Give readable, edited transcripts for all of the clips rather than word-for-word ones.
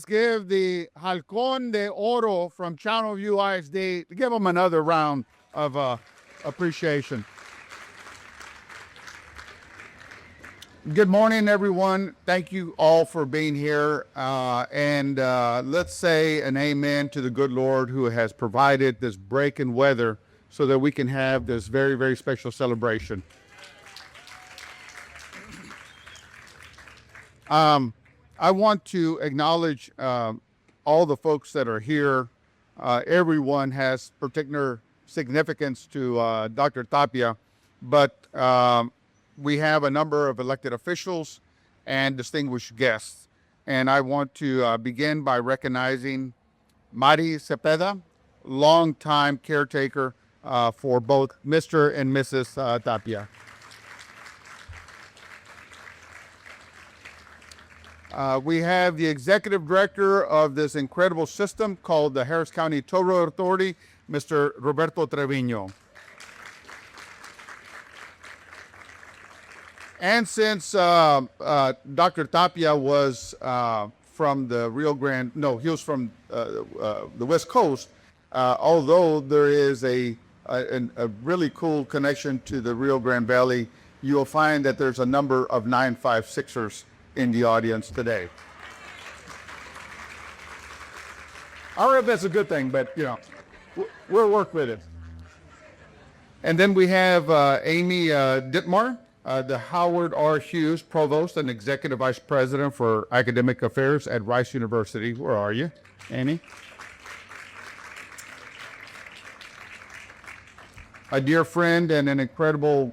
give the Halcón de Oro from Channelview ISD, give them another round of appreciation. Good morning, everyone. Thank you all for being here. And let's say an amen to the good Lord who has provided this break in weather so that we can have this very, very special celebration. I want to acknowledge all the folks that are here. Everyone has particular significance to Dr. Tapia, but we have a number of elected officials and distinguished guests. And I want to begin by recognizing Mari Cepeda, longtime caretaker for both Mr. and Mrs. Tapia. We have the executive director of this incredible system called the Harris County Toll Road Authority, Mr. Roberto Treviño. And since Dr. Tapia was from the Rio Grande, no, he was from the West Coast, although there is a really cool connection to the Rio Grande Valley, you'll find that there's a number of 956ers in the audience today. I don't know if that's a good thing, but, you know, we'll work with it. And then we have Amy Dittmar, the Howard R. Hughes Provost and Executive Vice President for Academic Affairs at Rice University. Where are you, Amy? A dear friend and an incredible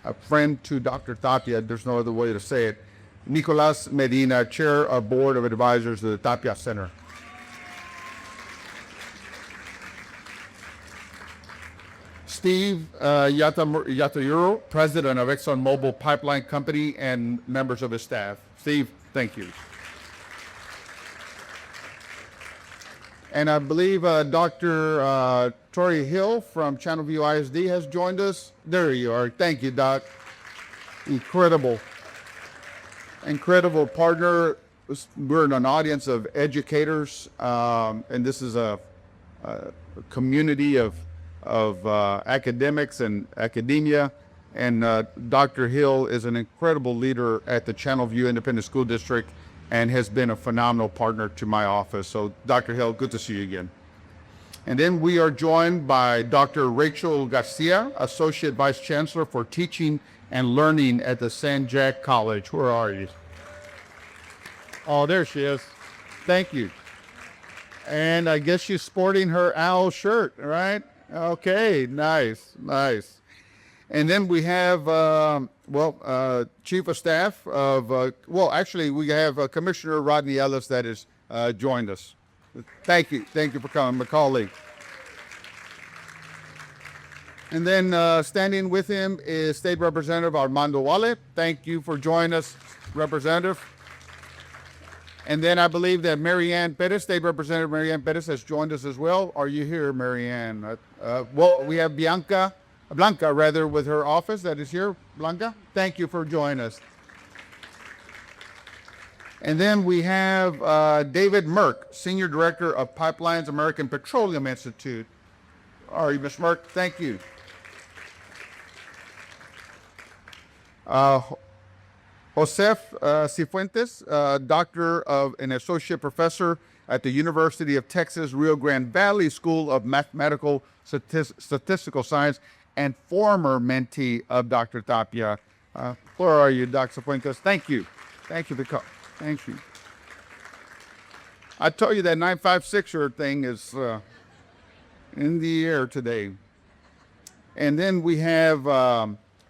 a friend to Dr. Tapia, there's no other way to say it, Nicolas Medina, Chair of Board of Advisors of the Tapia Center. Steve Yatayuro, President of ExxonMobil Pipeline Company, and members of his staff. Steve, thank you. And I believe Dr. Tori Hill from Channelview ISD has joined us. There you are. Thank you, Doc. Incredible partner. We're in an audience of educators, and this is a community of academics and academia. And Dr. Hill is an incredible leader at the Channelview Independent School District and has been a phenomenal partner to my office. So Dr. Hill, good to see you again. And then we are joined by Dr. Rachel Garcia, Associate Vice Chancellor for Teaching and Learning at the San Jac College. Where are you? Oh, there she is. Thank you. And I guess she's sporting her owl shirt, right? Okay, nice. And then we have, Chief of Staff of, actually we have Commissioner Rodney Ellis that has joined us. Thank you for coming, Macaulay. And then standing with him is State Representative Armando Wale. Thank you for joining us, Representative. And then I believe that Marianne Perez, State Representative Marianne Perez, has joined us as well. Are you here, Marianne? We have Blanca, with her office that is here. Blanca, thank you for joining us. And then we have David Merck, Senior Director of Pipelines American Petroleum Institute. All right, Ms. Merck, thank you. Josef Cifuentes, Doctor of an Associate Professor at the University of Texas Rio Grande Valley School of Mathematical Statistical Science and former mentee of Dr. Tapia. Where are you, Dr. Cifuentes? Thank you. Thank you for coming. Thank you. I told you that 956er thing is in the air today. And then we have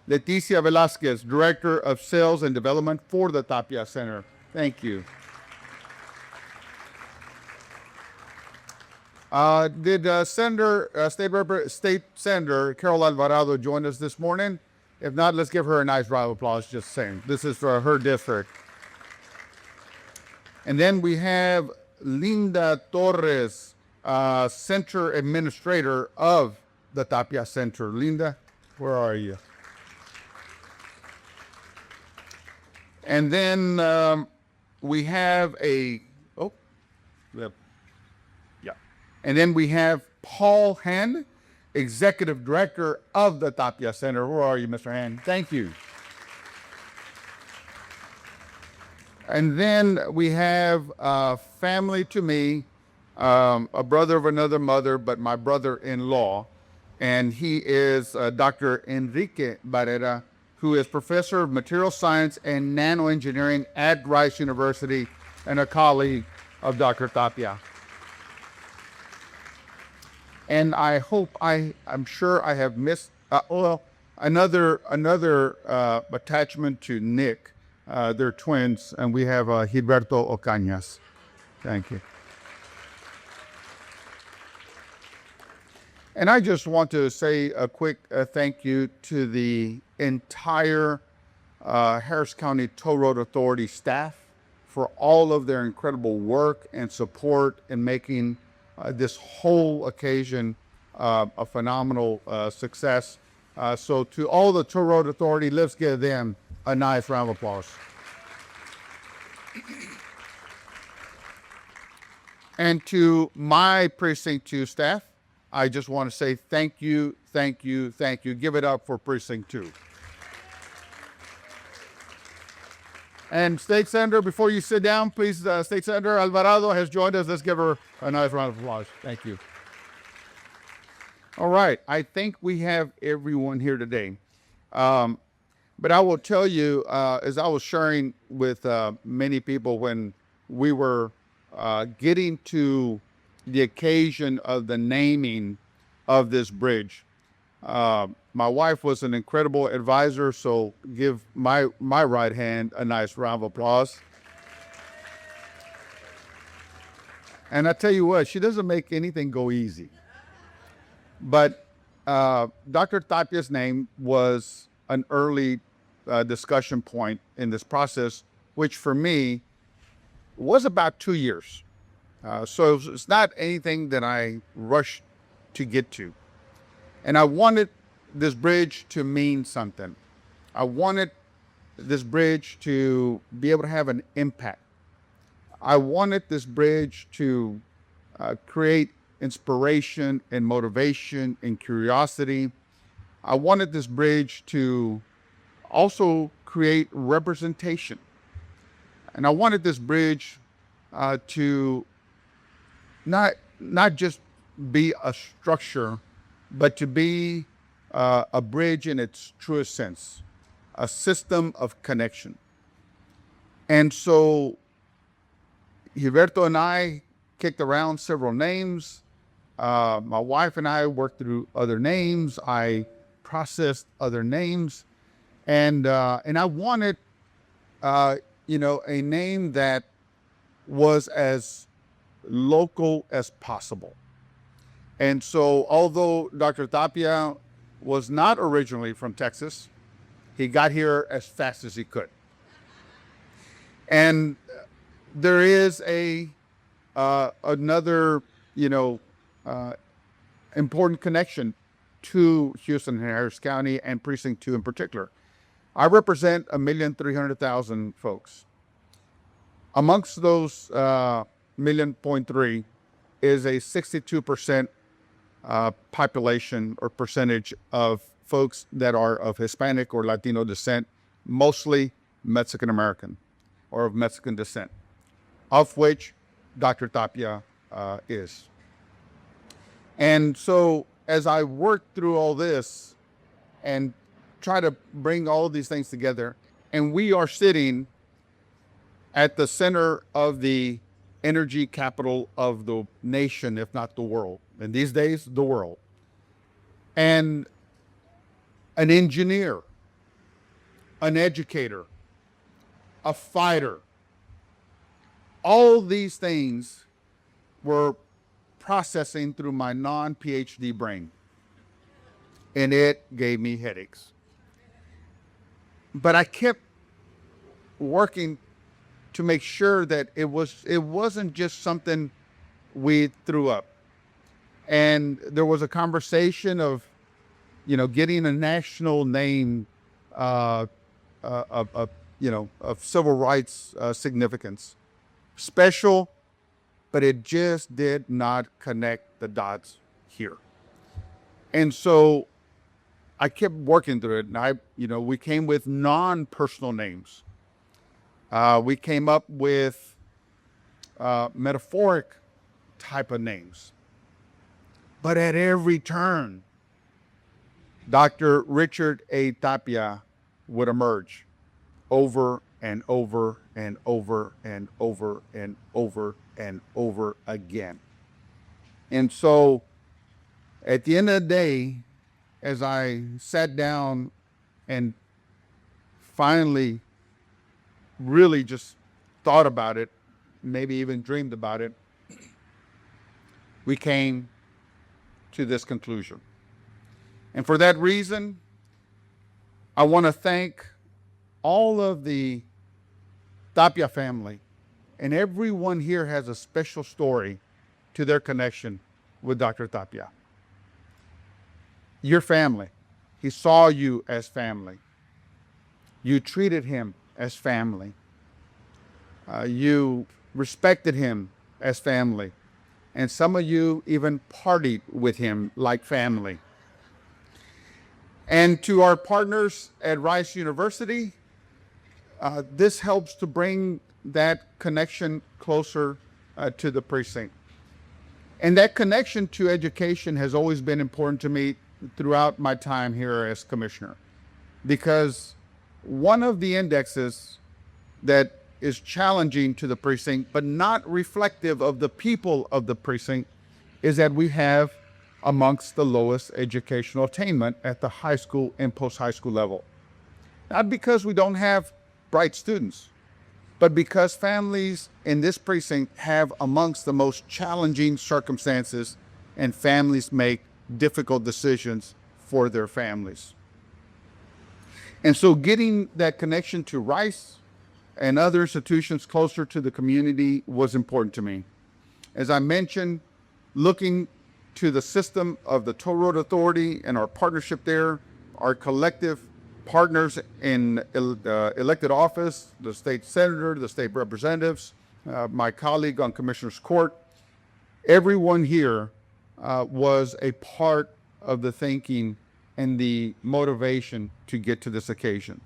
Leticia Velasquez, Director of Sales and Development for the Tapia Center. Thank you. Did State Senator Carol Alvarado join us this morning? If not, let's give her a nice round of applause, just saying. This is for her district. And then we have Linda Torres, Center Administrator of the Tapia Center. Linda, where are you? And then we have oh, yeah. And then we have Paul Hand, Executive Director of the Tapia Center. Where are you, Mr. Hand? Thank you. And then we have family to me, a brother of another mother, but my brother-in-law, and he is Dr. Enrique Barrera, who is Professor of Material Science and Nanoengineering at Rice University and a colleague of Dr. Tapia. And I hope I'm sure I have missed, another attachment to Nick. They're twins, and we have Gilberto Ocañas. Thank you. And I just want to say a quick thank you to the entire Harris County Toll Road Authority staff for all of their incredible work and support in making this whole occasion a phenomenal success. So to all the Toll Road Authority, let's give them a nice round of applause. And to my Precinct 2 staff, I just want to say thank you, thank you, thank you. Give it up for Precinct 2. And State Senator, before you sit down, please, State Senator Alvarado has joined us. Let's give her a nice round of applause. Thank you. All right, I think we have everyone here today. But I will tell you, as I was sharing with many people when we were getting to the occasion of the naming of this bridge, my wife was an incredible advisor, so give my right hand a nice round of applause. And I tell you what, she doesn't make anything go easy. But Dr. Tapia's name was an early discussion point in this process, which for me was about 2 years. So it's not anything that I rushed to get to. And I wanted this bridge to mean something. I wanted this bridge to be able to have an impact. I wanted this bridge to create inspiration and motivation and curiosity. I wanted this bridge to also create representation. And I wanted this bridge to not just be a structure, but to be a bridge in its truest sense, a system of connection. And so Gilberto and I kicked around several names. My wife and I worked through other names. I processed other names, and I wanted, a name that was as local as possible. And so, although Dr. Tapia was not originally from Texas, he got here as fast as he could. And there is another, important connection to Houston and Harris County and Precinct 2 in particular. I represent 1,300,000 folks. Amongst those 1.3 is a 62% population or percentage of folks that are of Hispanic or Latino descent, mostly Mexican American or of Mexican descent, of which Dr. Tapia is. And so as I worked through all this and try to bring all of these things together, and we are sitting at the center of the energy capital of the nation, if not the world. And these days, the world. And an engineer, an educator, a fighter. All these things were processing through my non-PhD brain. And it gave me headaches. But I kept working to make sure that it wasn't just something we threw up. And there was a conversation of, getting a national name, of civil rights significance. Special, but it just did not connect the dots here. And so I kept working through it, and we came with non-personal names. We came up with metaphoric type of names. But at every turn, Dr. Richard A. Tapia would emerge over and over and over and over and over and over again. And so at the end of the day, as I sat down and finally really just thought about it, maybe even dreamed about it, we came to this conclusion. And for that reason, I want to thank all of the Tapia family, and everyone here has a special story to their connection with Dr. Tapia. Your family. He saw you as family. You treated him as family. You respected him as family. And some of you even partied with him like family. And to our partners at Rice University, this helps to bring that connection closer to the precinct. And that connection to education has always been important to me throughout my time here as commissioner, because one of the indexes that is challenging to the precinct, but not reflective of the people of the precinct, is that we have amongst the lowest educational attainment at the high school and post-high school level. Not because we don't have bright students, but because families in this precinct have amongst the most challenging circumstances, and families make difficult decisions for their families. And so getting that connection to Rice and other institutions closer to the community was important to me. As I mentioned, looking to the system of the Toll Road Authority and our partnership there, our collective partners in elected office, the state senator, the state representatives, my colleague on Commissioner's Court, everyone here was a part of the thinking and the motivation to get to this occasion.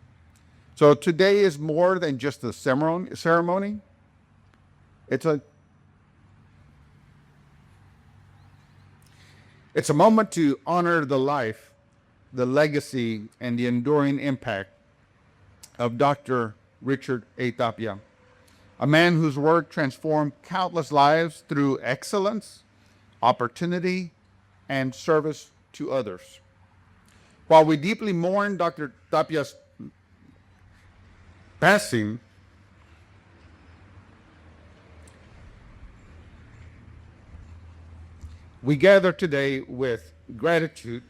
So today is more than just a ceremony. It's a moment to honor the life, the legacy, and the enduring impact of Dr. Richard A. Tapia, a man whose work transformed countless lives through excellence, opportunity, and service to others. While we deeply mourn Dr. Tapia's passing, we gather today with gratitude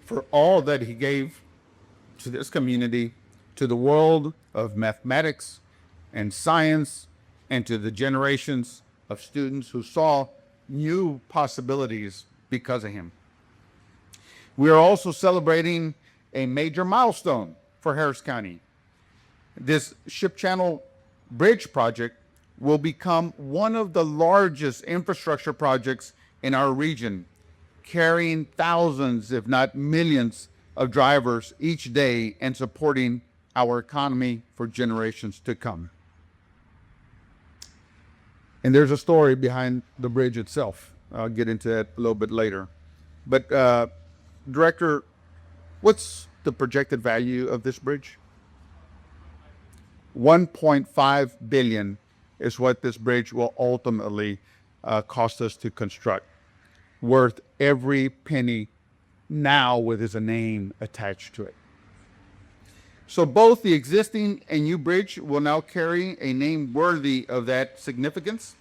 for all that he gave to this community, to the world of mathematics and science, and to the generations of students who saw new possibilities because of him. We are also celebrating a major milestone for Harris County. This Ship Channel Bridge project will become one of the largest infrastructure projects in our region, carrying thousands, if not millions, of drivers each day and supporting our economy for generations to come. And there's a story behind the bridge itself. I'll get into that a little bit later. But Director, what's the projected value of this bridge? $1.5 billion is what this bridge will ultimately cost us to construct. Worth every penny now with his name attached to it. So both the existing and new bridge will now carry a name worthy of that significance,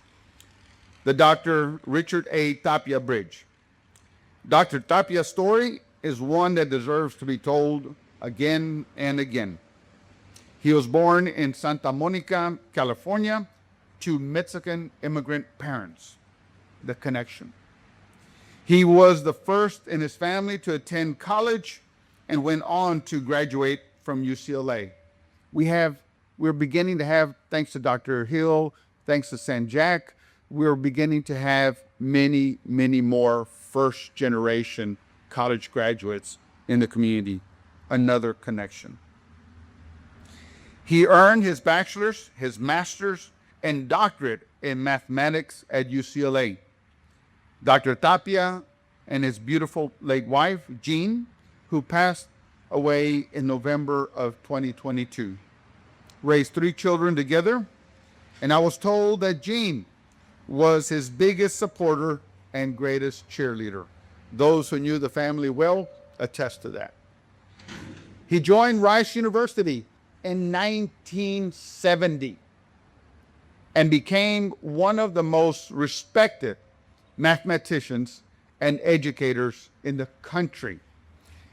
the Dr. Richard A. Tapia Bridge. Dr. Tapia's story is one that deserves to be told again and again. He was born in Santa Monica, California, to Mexican immigrant parents. The connection. He was the first in his family to attend college and went on to graduate from UCLA. We have we're beginning to have, thanks to Dr. Hill, thanks to San Jack, we're beginning to have many, many more first generation college graduates in the community. Another connection. He earned his bachelor's, his master's, and doctorate in mathematics at UCLA. Dr. Tapia and his beautiful late wife, Jean, who passed away in November of 2022, raised 3 children together, and I was told that Jean was his biggest supporter and greatest cheerleader. Those who knew the family well attest to that. He joined Rice University in 1970 and became one of the most respected mathematicians and educators in the country.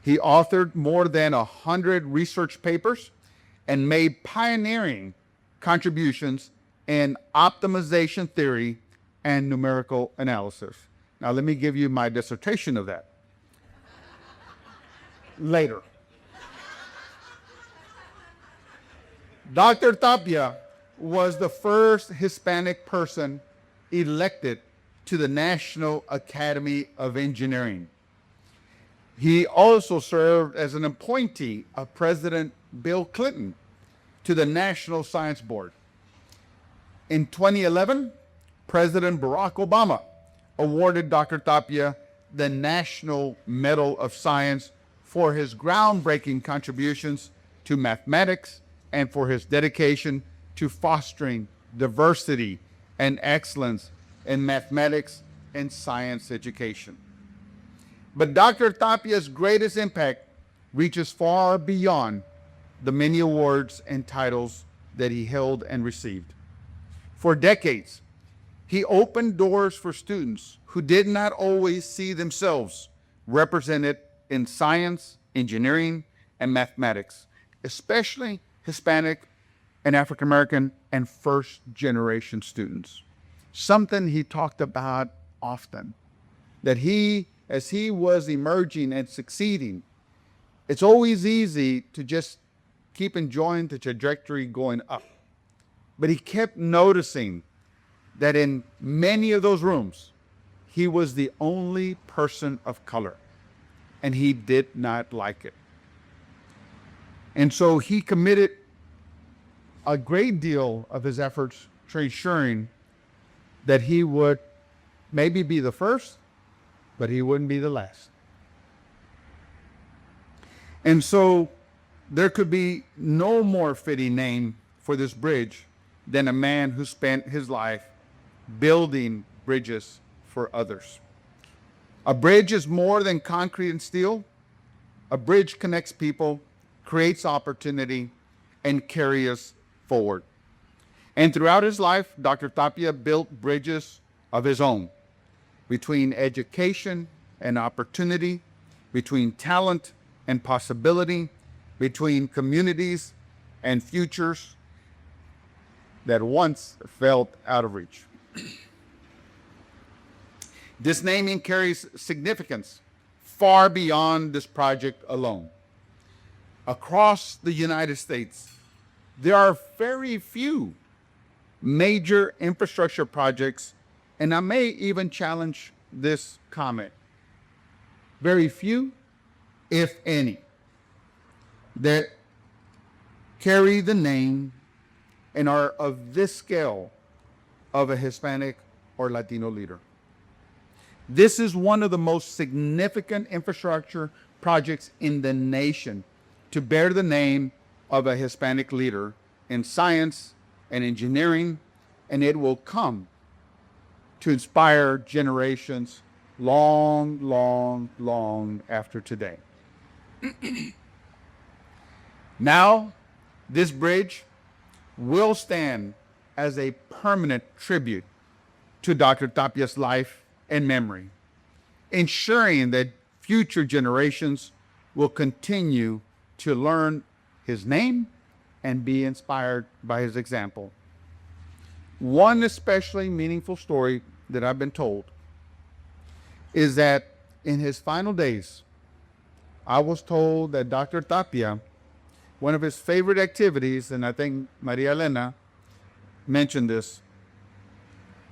He authored more than 100 research papers and made pioneering contributions in optimization theory and numerical analysis. Now, let me give you my dissertation of that later. Dr. Tapia was the first Hispanic person elected to the National Academy of Engineering. He also served as an appointee of President Bill Clinton to the National Science Board. In 2011, President Barack Obama awarded Dr. Tapia the National Medal of Science for his groundbreaking contributions to mathematics and for his dedication to fostering diversity and excellence in mathematics and science education. But Dr. Tapia's greatest impact reaches far beyond the many awards and titles that he held and received. For decades, he opened doors for students who did not always see themselves represented in science, engineering, and mathematics, especially Hispanic and African American and first generation students. Something he talked about often, that as he was emerging and succeeding, it's always easy to just keep enjoying the trajectory going up. But he kept noticing that in many of those rooms, he was the only person of color, and he did not like it. And so he committed a great deal of his efforts to ensuring that he would maybe be the first, but he wouldn't be the last. And so there could be no more fitting name for this bridge than a man who spent his life building bridges for others. A bridge is more than concrete and steel. A bridge connects people, creates opportunity, and carries us forward. And throughout his life, Dr. Tapia built bridges of his own between education and opportunity, between talent and possibility, between communities and futures that once felt out of reach. This naming carries significance far beyond this project alone. Across the United States, there are very few major infrastructure projects, and I may even challenge this comment. Very few, if any, that carry the name and are of this scale of a Hispanic or Latino leader. This is one of the most significant infrastructure projects in the nation to bear the name of a Hispanic leader in science and engineering, and it will come to inspire generations long, long, long after today. Now, this bridge will stand as a permanent tribute to Dr. Tapia's life and memory, ensuring that future generations will continue to learn his name and be inspired by his example. One especially meaningful story that I've been told is that in his final days, I was told that Dr. Tapia one of his favorite activities, and I think Maria Elena mentioned this,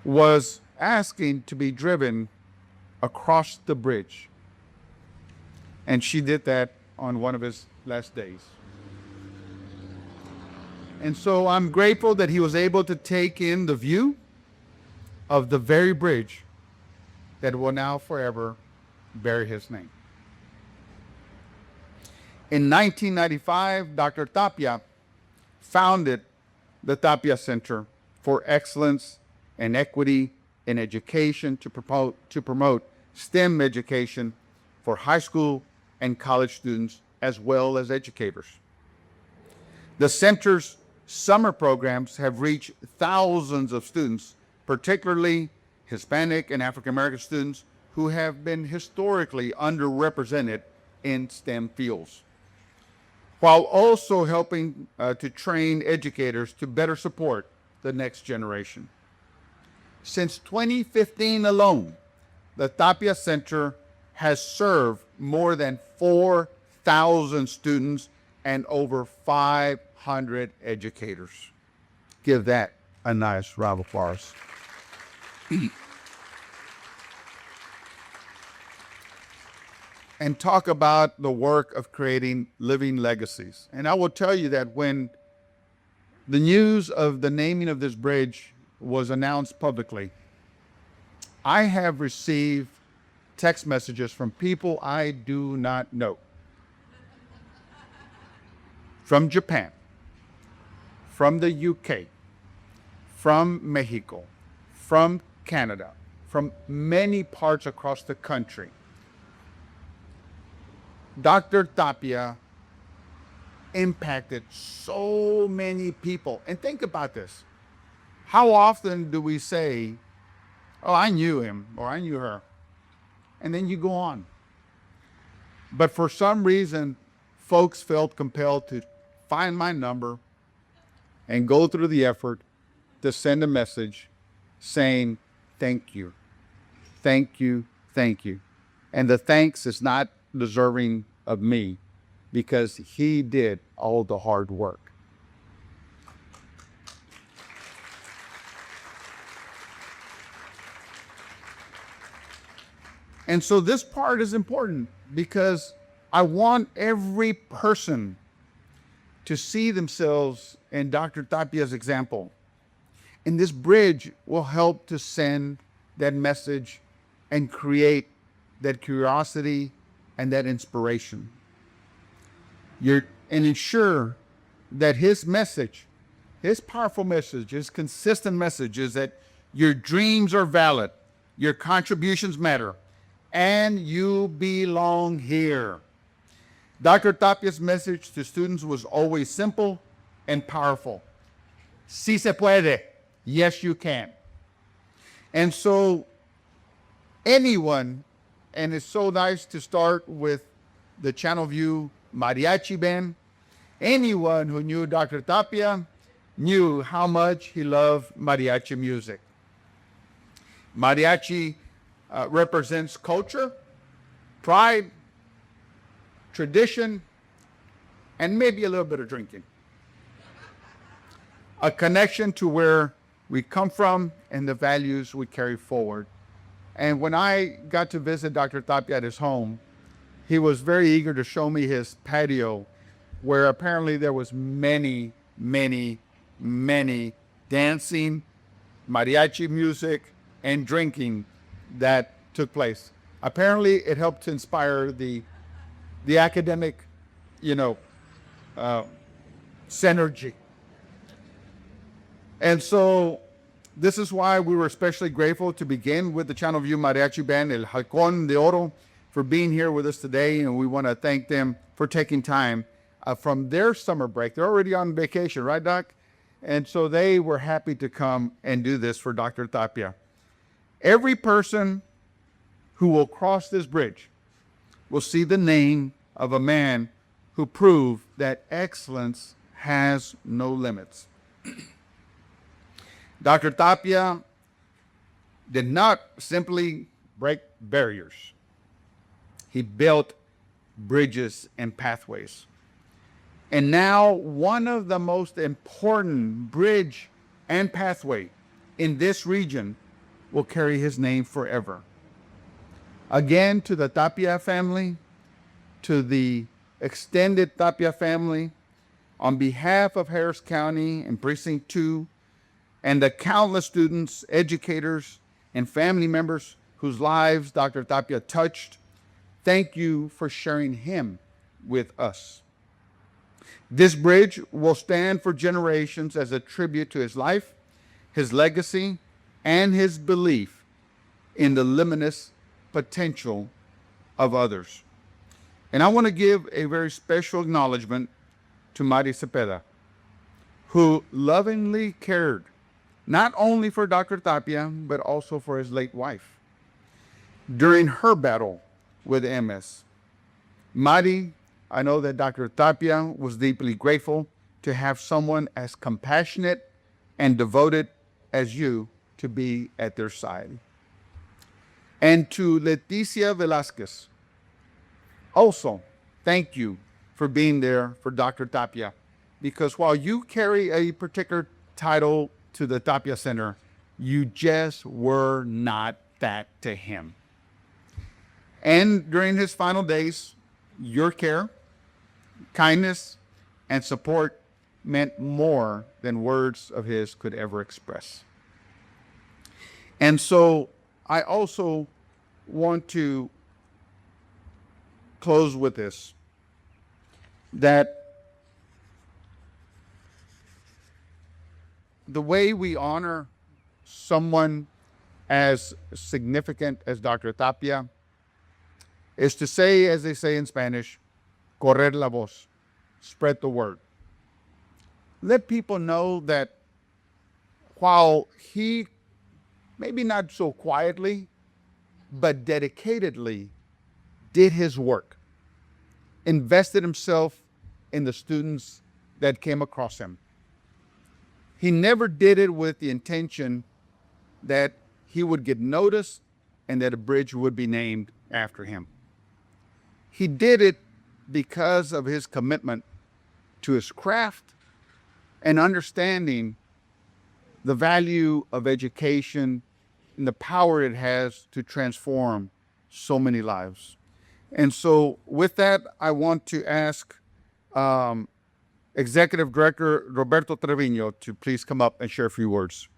was asking to be driven across the bridge. And she did that on one of his last days. And so I'm grateful that he was able to take in the view of the very bridge that will now forever bear his name. In 1995, Dr. Tapia founded the Tapia Center for Excellence and Equity in Education to promote STEM education for high school and college students as well as educators. The center's summer programs have reached thousands of students, particularly Hispanic and African American students who have been historically underrepresented in STEM fields, while also helping to train educators to better support the next generation. Since 2015 alone, the Tapia Center has served more than 4,000 students and over 500 educators. Give that a nice round of applause. And talk about the work of creating living legacies. And I will tell you that when the news of the naming of this bridge was announced publicly, I have received text messages from people I do not know. From Japan, from the UK, from Mexico, from Canada, from many parts across the country. Dr. Tapia impacted so many people. And think about this. How often do we say, oh, I knew him or I knew her, and then you go on? But for some reason, folks felt compelled to find my number and go through the effort to send a message saying, thank you, thank you, thank you. And the thanks is not deserving of me because he did all the hard work. And so this part is important because I want every person to see themselves in Dr. Tapia's example. And this bridge will help to send that message and create that curiosity and that inspiration. And ensure that his message, his powerful message, his consistent message is that your dreams are valid, your contributions matter, and you belong here. Dr. Tapia's message to students was always simple and powerful. Sí se puede. Yes, you can. And so anyone, and it's so nice to start with the Channel View Mariachi Band, anyone who knew Dr. Tapia knew how much he loved mariachi music. Mariachi represents culture, pride, tradition, and maybe a little bit of drinking. A connection to where we come from and the values we carry forward. And when I got to visit Dr. Tapia at his home, he was very eager to show me his patio, where apparently there was many, many, many dancing, mariachi music, and drinking that took place. Apparently, it helped to inspire the academic, synergy. And so this is why we were especially grateful to begin with the Channel View Mariachi Band, El Halcón de Oro, for being here with us today. And we want to thank them for taking time from their summer break. They're already on vacation, right, Doc? And so they were happy to come and do this for Dr. Tapia. Every person who will cross this bridge will see the name of a man who proved that excellence has no limits. Dr. Tapia did not simply break barriers. He built bridges and pathways. And now one of the most important bridge and pathway in this region will carry his name forever. Again, to the Tapia family, to the extended Tapia family, on behalf of Harris County and Precinct 2, and the countless students, educators, and family members whose lives Dr. Tapia touched, thank you for sharing him with us. This bridge will stand for generations as a tribute to his life, his legacy, and his belief in the limitless potential of others. And I want to give a very special acknowledgement to Mari Cepeda, who lovingly cared not only for Dr. Tapia, but also for his late wife during her battle with MS. Mari, I know that Dr. Tapia was deeply grateful to have someone as compassionate and devoted as you to be at their side. And to Leticia Velasquez, also, thank you for being there for Dr. Tapia, because while you carry a particular title to the Tapia Center, you just were not that to him. And during his final days, your care, kindness, and support meant more than words of his could ever express. And so I also want to close with this, that the way we honor someone as significant as Dr. Tapia is to say, as they say in Spanish, correr la voz, spread the word. Let people know that while he, maybe not so quietly, but dedicatedly did his work, invested himself in the students that came across him. He never did it with the intention that he would get noticed and that a bridge would be named after him. He did it because of his commitment to his craft and understanding the value of education and the power it has to transform so many lives. And so with that, I want to ask Executive Director Roberto Trevino to please come up and share a few words.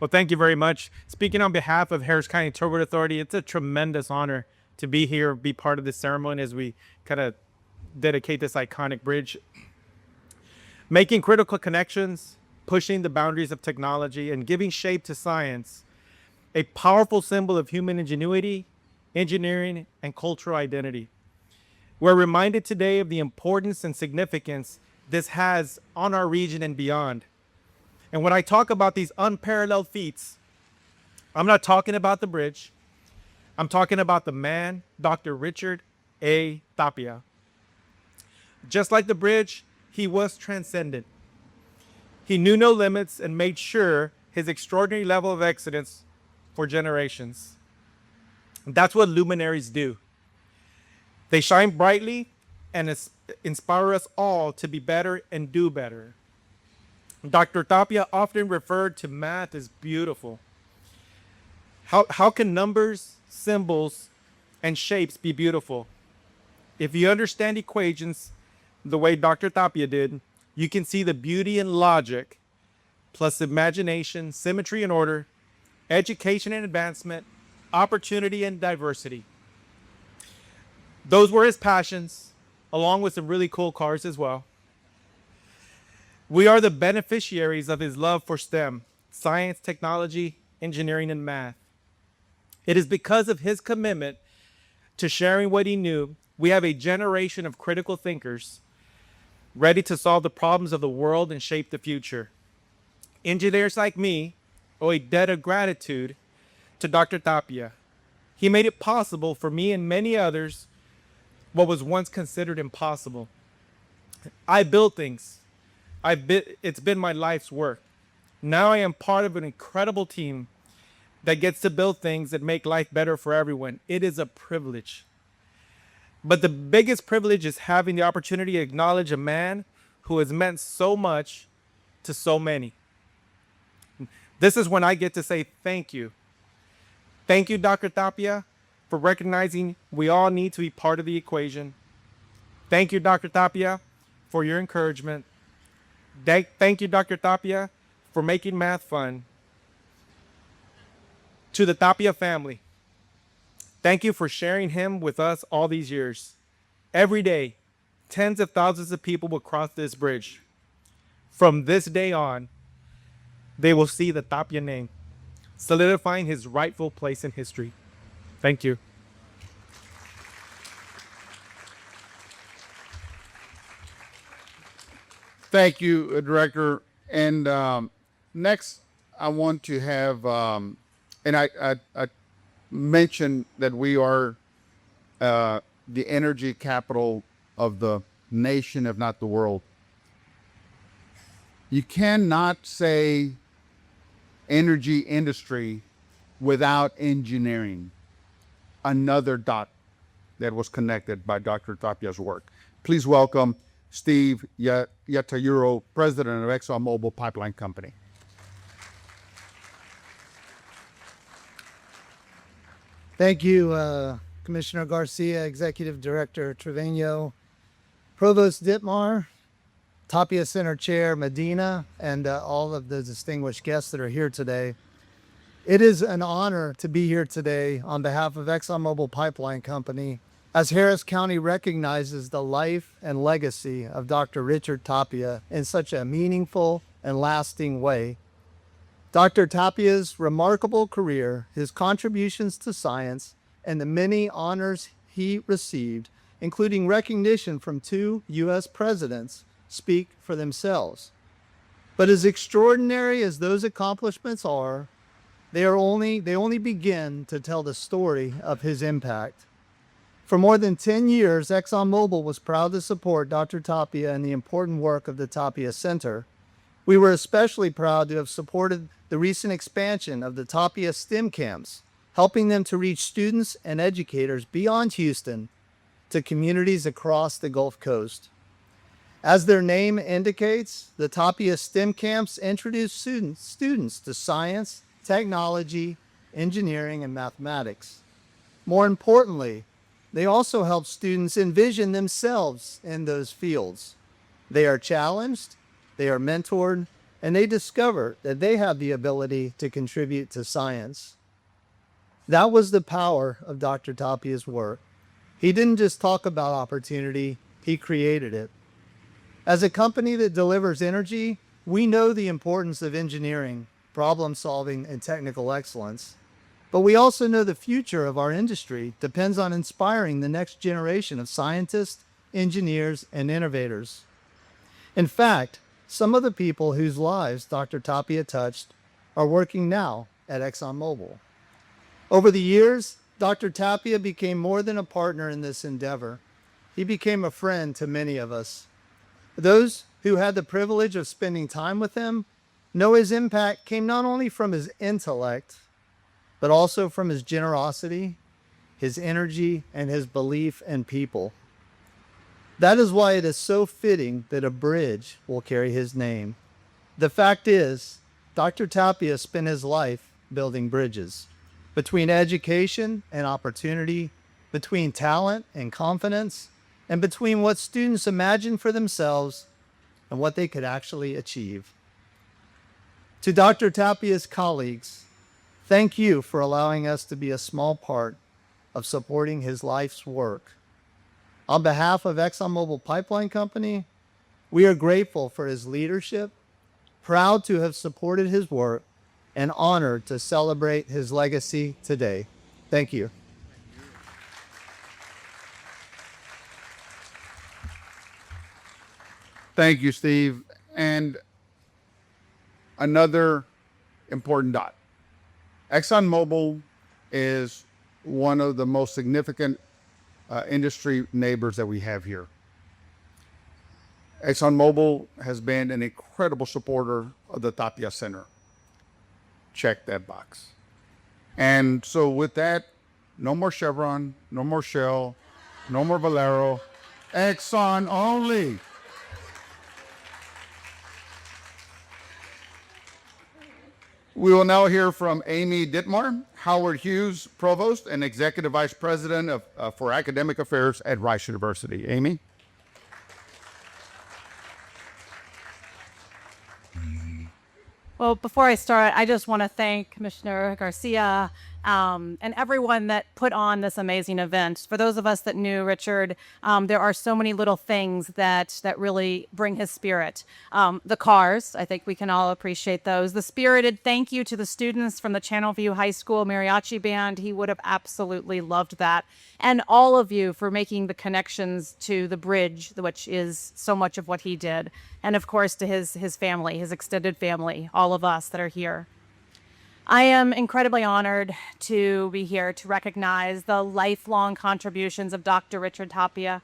Well, thank you very much. Speaking on behalf of Harris County Tollroad Authority, it's a tremendous honor to be here, be part of this ceremony as we kind of dedicate this iconic bridge. Making critical connections, pushing the boundaries of technology, and giving shape to science, a powerful symbol of human ingenuity, engineering, and cultural identity. We're reminded today of the importance and significance this has on our region and beyond. And when I talk about these unparalleled feats, I'm not talking about the bridge. I'm talking about the man, Dr. Richard A. Tapia. Just like the bridge, he was transcendent. He knew no limits and made sure his extraordinary level of excellence for generations. That's what luminaries do. They shine brightly and inspire us all to be better and do better. Dr. Tapia often referred to math as beautiful. How can numbers, symbols, and shapes be beautiful? If you understand equations the way Dr. Tapia did, you can see the beauty and logic, plus imagination, symmetry and order, education and advancement, opportunity and diversity. Those were his passions, along with some really cool cars as well. We are the beneficiaries of his love for STEM, science, technology, engineering, and math. It is because of his commitment to sharing what he knew, we have a generation of critical thinkers ready to solve the problems of the world and shape the future. Engineers like me owe a debt of gratitude to Dr. Tapia. He made it possible for me and many others what was once considered impossible. I built things. It's been my life's work. Now I am part of an incredible team that gets to build things that make life better for everyone. It is a privilege. But the biggest privilege is having the opportunity to acknowledge a man who has meant so much to so many. This is when I get to say thank you. Thank you, Dr. Tapia, for recognizing we all need to be part of the equation. Thank you, Dr. Tapia, for your encouragement. Thank you, Dr. Tapia, for making math fun. To the Tapia family, thank you for sharing him with us all these years. Every day, tens of thousands of people will cross this bridge. From this day on, they will see the Tapia name, solidifying his rightful place in history. Thank you. Thank you, Director. And next, I want to have, and I mentioned that we are the energy capital of the nation, if not the world. You cannot say energy industry without engineering. Another dot that was connected by Dr. Tapia's work. Please welcome Steve Yatayuro, President of ExxonMobil Pipeline Company. Thank you, Commissioner Garcia, Executive Director Trevino, Provost Dittmar, Tapia Center Chair Medina, and all of the distinguished guests that are here today. It is an honor to be here today on behalf of ExxonMobil Pipeline Company, as Harris County recognizes the life and legacy of Dr. Richard Tapia in such a meaningful and lasting way. Dr. Tapia's remarkable career, his contributions to science, and the many honors he received, including recognition from 2 U.S. presidents, speak for themselves. But as extraordinary as those accomplishments are, they only begin to tell the story of his impact. For more than 10 years, ExxonMobil was proud to support Dr. Tapia in the important work of the Tapia Center. We were especially proud to have supported the recent expansion of the Tapia STEM camps, helping them to reach students and educators beyond Houston to communities across the Gulf Coast. As their name indicates, the Tapia STEM camps introduce students to science, technology, engineering, and mathematics. More importantly, they also help students envision themselves in those fields. They are challenged, they are mentored, and they discover that they have the ability to contribute to science. That was the power of Dr. Tapia's work. He didn't just talk about opportunity, he created it. As a company that delivers energy, we know the importance of engineering, problem solving, and technical excellence. But we also know the future of our industry depends on inspiring the next generation of scientists, engineers, and innovators. In fact, some of the people whose lives Dr. Tapia touched are working now at ExxonMobil. Over the years, Dr. Tapia became more than a partner in this endeavor. He became a friend to many of us. Those who had the privilege of spending time with him know his impact came not only from his intellect, but also from his generosity, his energy, and his belief in people. That is why it is so fitting that a bridge will carry his name. The fact is, Dr. Tapia spent his life building bridges between education and opportunity, between talent and confidence, and between what students imagine for themselves and what they could actually achieve. To Dr. Tapia's colleagues, thank you for allowing us to be a small part of supporting his life's work. On behalf of ExxonMobil Pipeline Company, we are grateful for his leadership, proud to have supported his work, and honored to celebrate his legacy today. Thank you. Thank you, Steve. And another important dot. ExxonMobil is one of the most significant industry neighbors that we have here. ExxonMobil has been an incredible supporter of the Tapia Center. Check that box. And so with that, no more Chevron, no more Shell, no more Valero, Exxon only. We will now hear from Amy Dittmar, Howard Hughes Provost and Executive Vice President for Academic Affairs at Rice University. Amy? Well, before I start, I just want to thank Commissioner Garcia and everyone that put on this amazing event. For those of us that knew Richard, there are so many little things that really bring his spirit. The cars, I think we can all appreciate those. The spirited thank you to the students from the Channelview High School Mariachi Band. He would have absolutely loved that. And all of you for making the connections to the bridge, which is so much of what he did. And of course, to his family, his extended family, all of us that are here. I am incredibly honored to be here to recognize the lifelong contributions of Dr. Richard Tapia.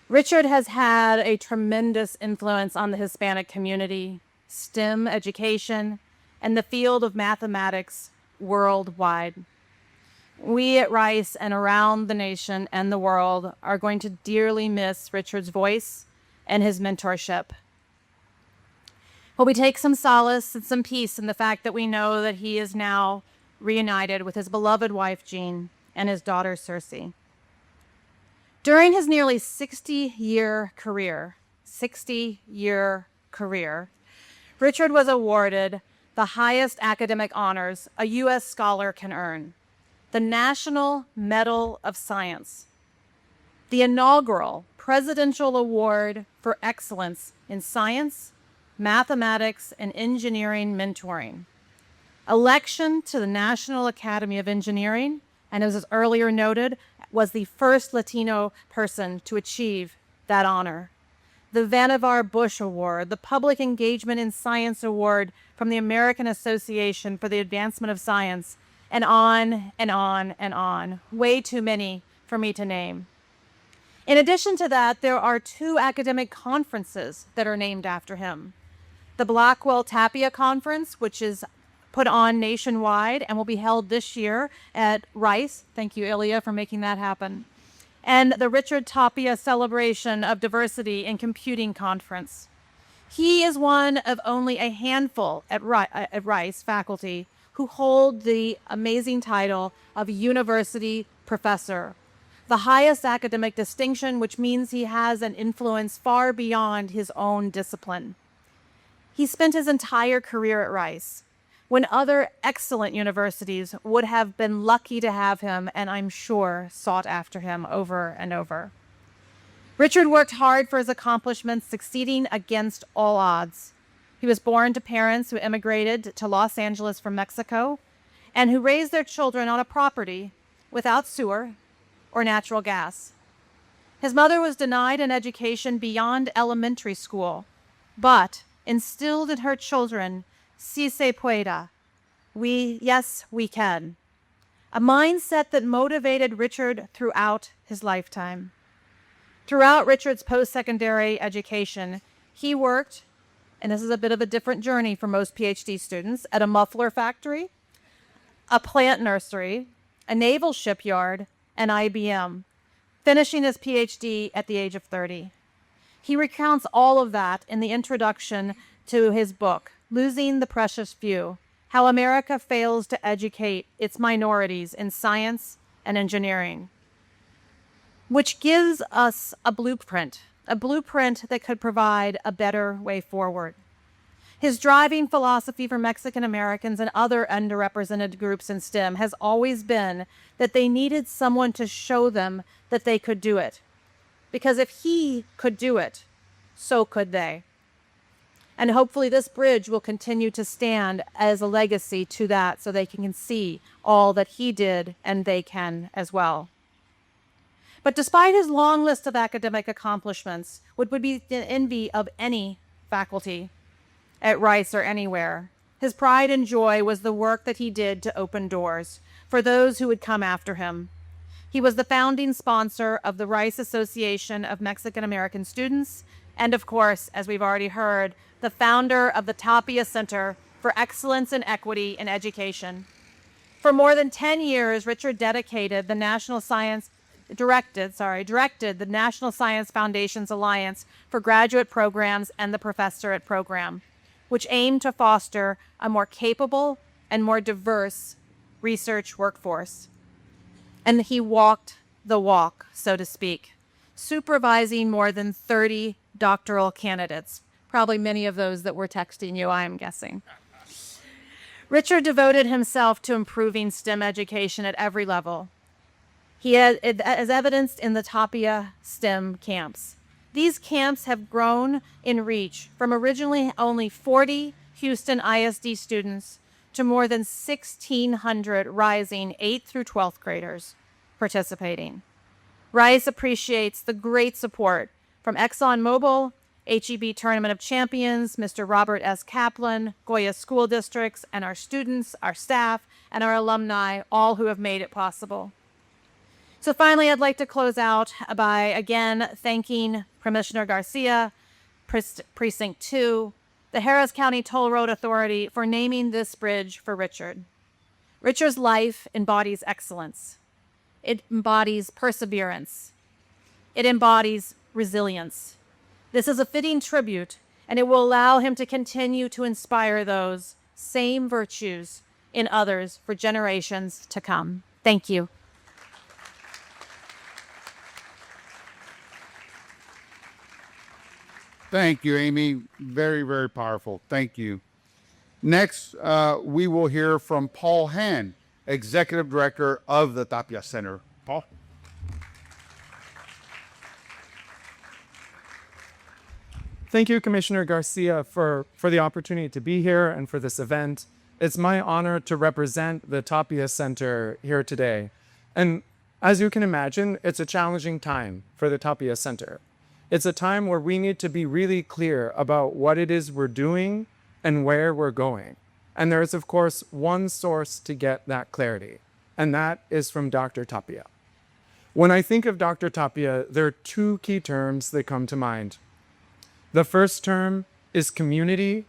Richard has had a tremendous influence on the Hispanic community, STEM education, and the field of mathematics worldwide. We at Rice and around the nation and the world are going to dearly miss Richard's voice and his mentorship. But we take some solace and some peace in the fact that we know that he is now reunited with his beloved wife, Jean, and his daughter, Circe. During his nearly 60-year career, Richard was awarded the highest academic honors a U.S. scholar can earn, the National Medal of Science, the inaugural Presidential Award for Excellence in Science, Mathematics, and Engineering Mentoring, election to the National Academy of Engineering, and as was earlier noted, was the first Latino person to achieve that honor, the Vannevar Bush Award, the Public Engagement in Science Award from the American Association for the Advancement of Science, and on and on and on. Way too many for me to name. In addition to that, there are 2 academic conferences that are named after him. The Blackwell Tapia Conference, which is put on nationwide and will be held this year at Rice. Thank you, Ilya, for making that happen. And the Richard Tapia Celebration of Diversity in Computing Conference. He is one of only a handful at Rice faculty who hold the amazing title of University Professor, the highest academic distinction, which means he has an influence far beyond his own discipline. He spent his entire career at Rice, when other excellent universities would have been lucky to have him, and I'm sure sought after him over and over. Richard worked hard for his accomplishments, succeeding against all odds. He was born to parents who immigrated to Los Angeles from Mexico and who raised their children on a property without sewer or natural gas. His mother was denied an education beyond elementary school, but instilled in her children, si se pueda, yes, we can, a mindset that motivated Richard throughout his lifetime. Throughout Richard's post-secondary education, he worked, and this is a bit of a different journey for most PhD students, at a muffler factory, a plant nursery, a naval shipyard, and IBM, finishing his PhD at the age of 30. He recounts all of that in the introduction to his book, Losing the Precious Few: How America Fails to Educate Its Minorities in Science and Engineering, which gives us a blueprint that could provide a better way forward. His driving philosophy for Mexican Americans and other underrepresented groups in STEM has always been that they needed someone to show them that they could do it. Because if he could do it, so could they. And hopefully this bridge will continue to stand as a legacy to that, so they can see all that he did and they can as well. But despite his long list of academic accomplishments, which would be the envy of any faculty at Rice or anywhere, his pride and joy was the work that he did to open doors for those who would come after him. He was the founding sponsor of the Rice Association of Mexican American Students, and of course, as we've already heard, the founder of the Tapia Center for Excellence and Equity in Education. For more than 10 years, Richard directed the National Science Foundation's Alliance for Graduate Programs and the Professorate Program, which aimed to foster a more capable and more diverse research workforce. And he walked the walk, so to speak, supervising more than 30 doctoral candidates, probably many of those that were texting you, I am guessing. Richard devoted himself to improving STEM education at every level. He has, as evidenced in the Tapia STEM camps. These camps have grown in reach from originally only 40 Houston ISD students to more than 1,600 rising 8th through 12th graders participating. RISE appreciates the great support from ExxonMobil, HEB Tournament of Champions, Mr. Robert S. Kaplan, Goya School Districts, and our students, our staff, and our alumni, all who have made it possible. So finally, I'd like to close out by, again, thanking Commissioner Garcia, Precinct 2, the Harris County Toll Road Authority for naming this bridge for Richard. Richard's life embodies excellence. It embodies perseverance. It embodies resilience. This is a fitting tribute, and it will allow him to continue to inspire those same virtues in others for generations to come. Thank you. Thank you, Amy. Very, very powerful. Thank you. Next, we will hear from Paul Hand, Executive Director of the Tapia Center. Paul? Thank you, Commissioner Garcia, for the opportunity to be here and for this event. It's my honor to represent the Tapia Center here today. And as you can imagine, it's a challenging time for the Tapia Center. It's a time where we need to be really clear about what it is we're doing and where we're going. And there is, of course, one source to get that clarity, and that is from Dr. Tapia. When I think of Dr. Tapia, there are two key terms that come to mind. The first term is community,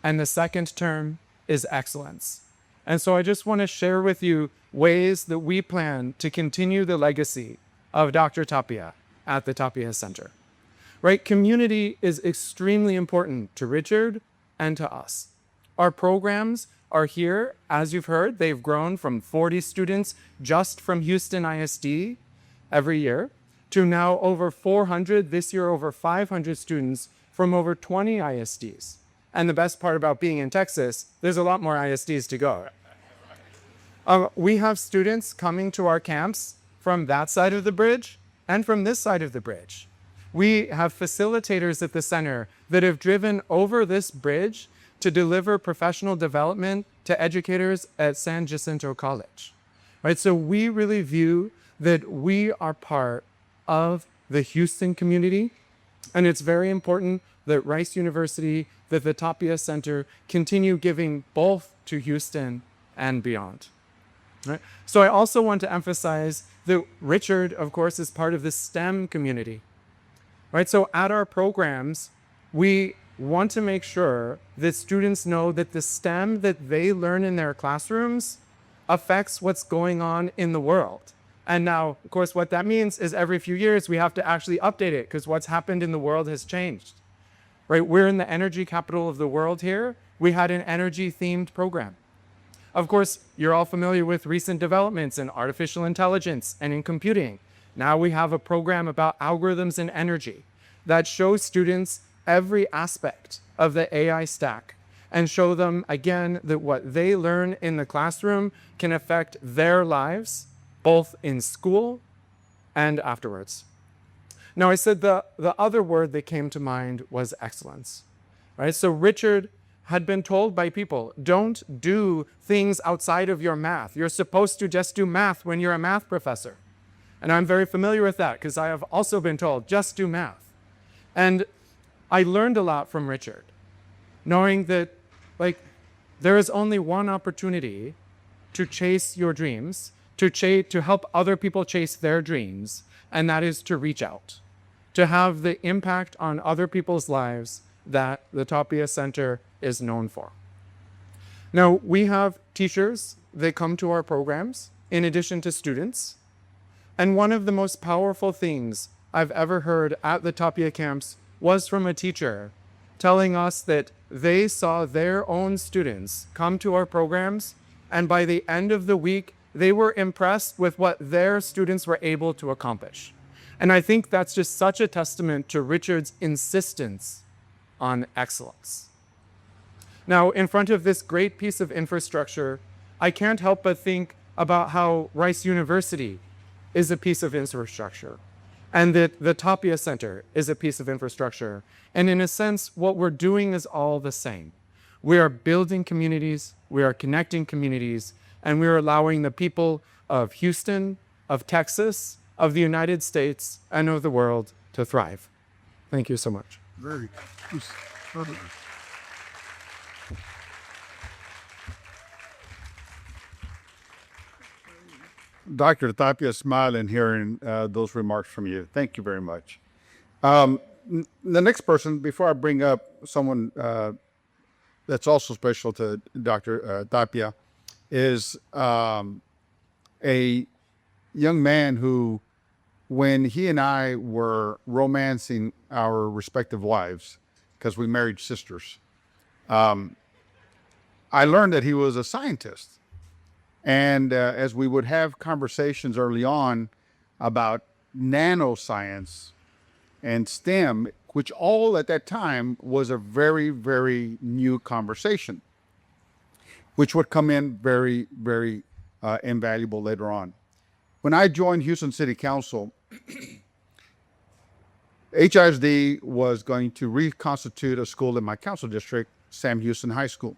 and the second term is excellence. And so I just want to share with you ways that we plan to continue the legacy of Dr. Tapia at the Tapia Center. Right? Community is extremely important to Richard and to us. Our programs are here, as you've heard, they've grown from 40 students just from Houston ISD every year to now over 400, this year over 500 students from over 20 ISDs. And the best part about being in Texas, there's a lot more ISDs to go. We have students coming to our camps from that side of the bridge and from this side of the bridge. We have facilitators at the center that have driven over this bridge to deliver professional development to educators at San Jacinto College. Right? So we really view that we are part of the Houston community, and it's very important that Rice University, that the Tapia Center continue giving both to Houston and beyond. Right? So I also want to emphasize that Richard, of course, is part of the STEM community. Right? So at our programs, we want to make sure that students know that the STEM that they learn in their classrooms affects what's going on in the world. And now, of course, what that means is every few years we have to actually update it because what's happened in the world has changed. Right? We're in the energy capital of the world here. We had an energy-themed program. Of course, you're all familiar with recent developments in artificial intelligence and in computing. Now we have a program about algorithms and energy that shows students every aspect of the AI stack and show them, again, that what they learn in the classroom can affect their lives, both in school and afterwards. Now, I said the other word that came to mind was excellence, right? So Richard had been told by people, don't do things outside of your math. You're supposed to just do math when you're a math professor. And I'm very familiar with that because I have also been told, just do math. And I learned a lot from Richard, knowing that there is only one opportunity to chase your dreams, to help other people chase their dreams, and that is to reach out, to have the impact on other people's lives that the Tapia Center is known for. Now, we have teachers they come to our programs in addition to students. And one of the most powerful things I've ever heard at the Tapia camps was from a teacher telling us that they saw their own students come to our programs, and by the end of the week, they were impressed with what their students were able to accomplish. And I think that's just such a testament to Richard's insistence on excellence. Now, in front of this great piece of infrastructure, I can't help but think about how Rice University is a piece of infrastructure, and that the Tapia Center is a piece of infrastructure. And in a sense, what we're doing is all the same. We are building communities, we are connecting communities, and we are allowing the people of Houston, of Texas, of the United States, and of the world to thrive. Thank you so much. Very good. Dr. Tapia, smiling hearing those remarks from you. Thank you very much. The next person, before I bring up someone that's also special to Dr. Tapia, is a young man who, when he and I were romancing our respective wives, because we married sisters, I learned that he was a scientist. And as we would have conversations early on about nanoscience and STEM, which all at that time was a very, very new conversation, which would come in very, very invaluable later on. When I joined Houston City Council, HISD was going to reconstitute a school in my council district, Sam Houston High School.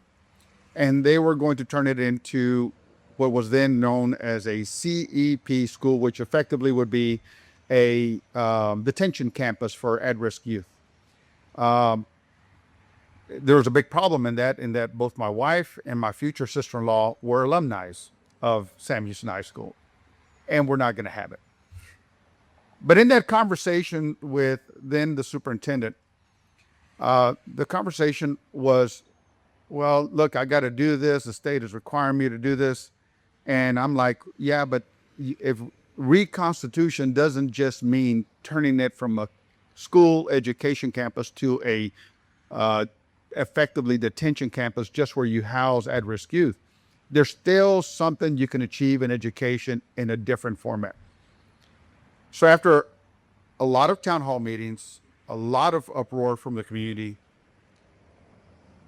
And they were going to turn it into what was then known as a CEP school, which effectively would be a detention campus for at-risk youth. There was a big problem in that both my wife and my future sister-in-law were alumni of Sam Houston High School, and we're not going to have it. But in that conversation with then the superintendent, the conversation was, well, look, I got to do this. The state is requiring me to do this. And I'm like, yeah, but if reconstitution doesn't just mean turning it from a school education campus to a effectively detention campus just where you house at-risk youth, there's still something you can achieve in education in a different format. So after a lot of town hall meetings, a lot of uproar from the community,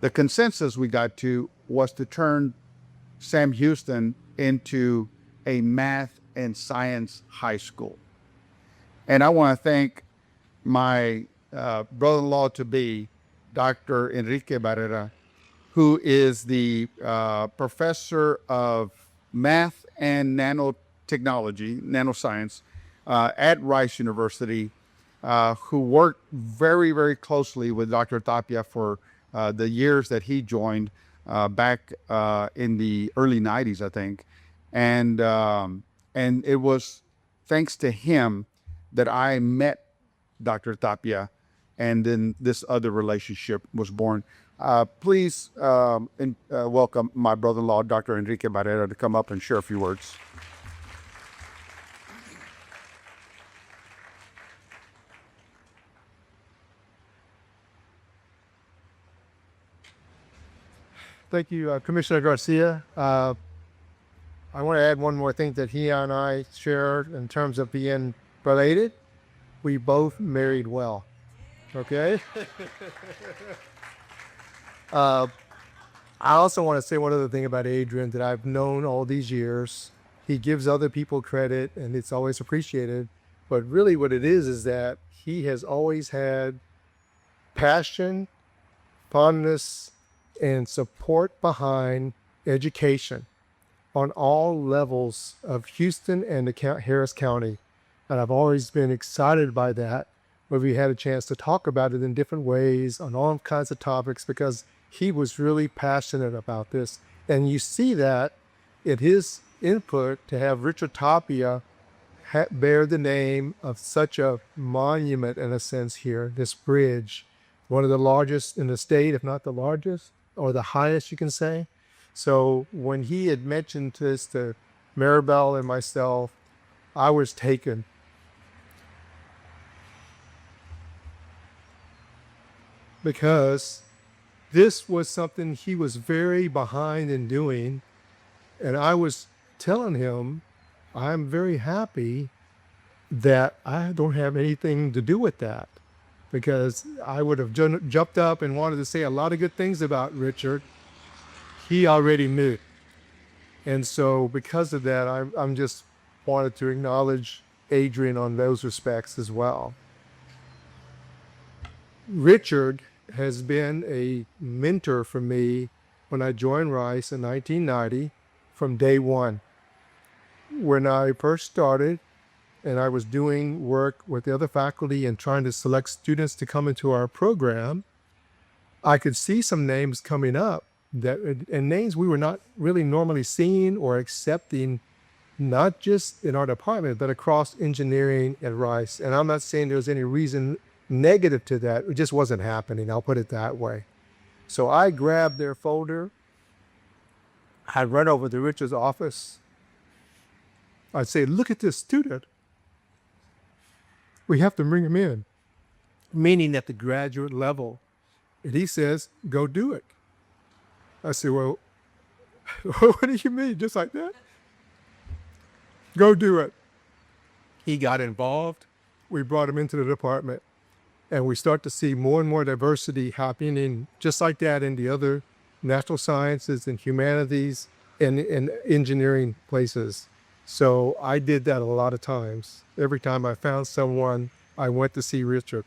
the consensus we got to was to turn Sam Houston into a math and science high school. And I want to thank my brother-in-law to be, Dr. Enrique Barrera, who is the professor of math and nanotechnology, nanoscience, at Rice University, who worked very, very closely with Dr. Tapia for the years that he joined back in the early 90s, I think. And it was thanks to him that I met Dr. Tapia, and then this other relationship was born. Please welcome my brother-in-law, Dr. Enrique Barrera, to come up and share a few words. Thank you, Commissioner Garcia. I want to add one more thing that he and I share in terms of being related. We both married well. Okay? I also want to say one other thing about Adrian that I've known all these years. He gives other people credit, and it's always appreciated. But really what it is that he has always had passion, fondness, and support behind education on all levels of Houston and the Harris County. And I've always been excited by that, where we had a chance to talk about it in different ways on all kinds of topics, because he was really passionate about this. And you see that in his input to have Richard Tapia bear the name of such a monument, in a sense here, this bridge, one of the largest in the state, if not the largest, or the highest, you can say. So when he had mentioned this to Maribel and myself, I was taken. Because this was something he was very behind in doing. And I was telling him, I'm very happy that I don't have anything to do with that. Because I would have jumped up and wanted to say a lot of good things about Richard. He already knew. And so because of that, I'm just wanted to acknowledge Adrian on those respects as well. Richard has been a mentor for me when I joined Rice in 1990 from day one. When I first started and I was doing work with the other faculty and trying to select students to come into our program, I could see some names coming up and names we were not really normally seeing or accepting, not just in our department, but across engineering at Rice. And I'm not saying there's any reason negative to that. It just wasn't happening. I'll put it that way. So I grabbed their folder. I'd run over to Richard's office. I'd say, look at this student. We have to bring him in, meaning at the graduate level. And he says, go do it. I said, well, what do you mean? Just like that? Go do it. He got involved. We brought him into the department. And we start to see more and more diversity happening just like that in the other natural sciences and humanities and engineering places. So I did that a lot of times. Every time I found someone, I went to see Richard.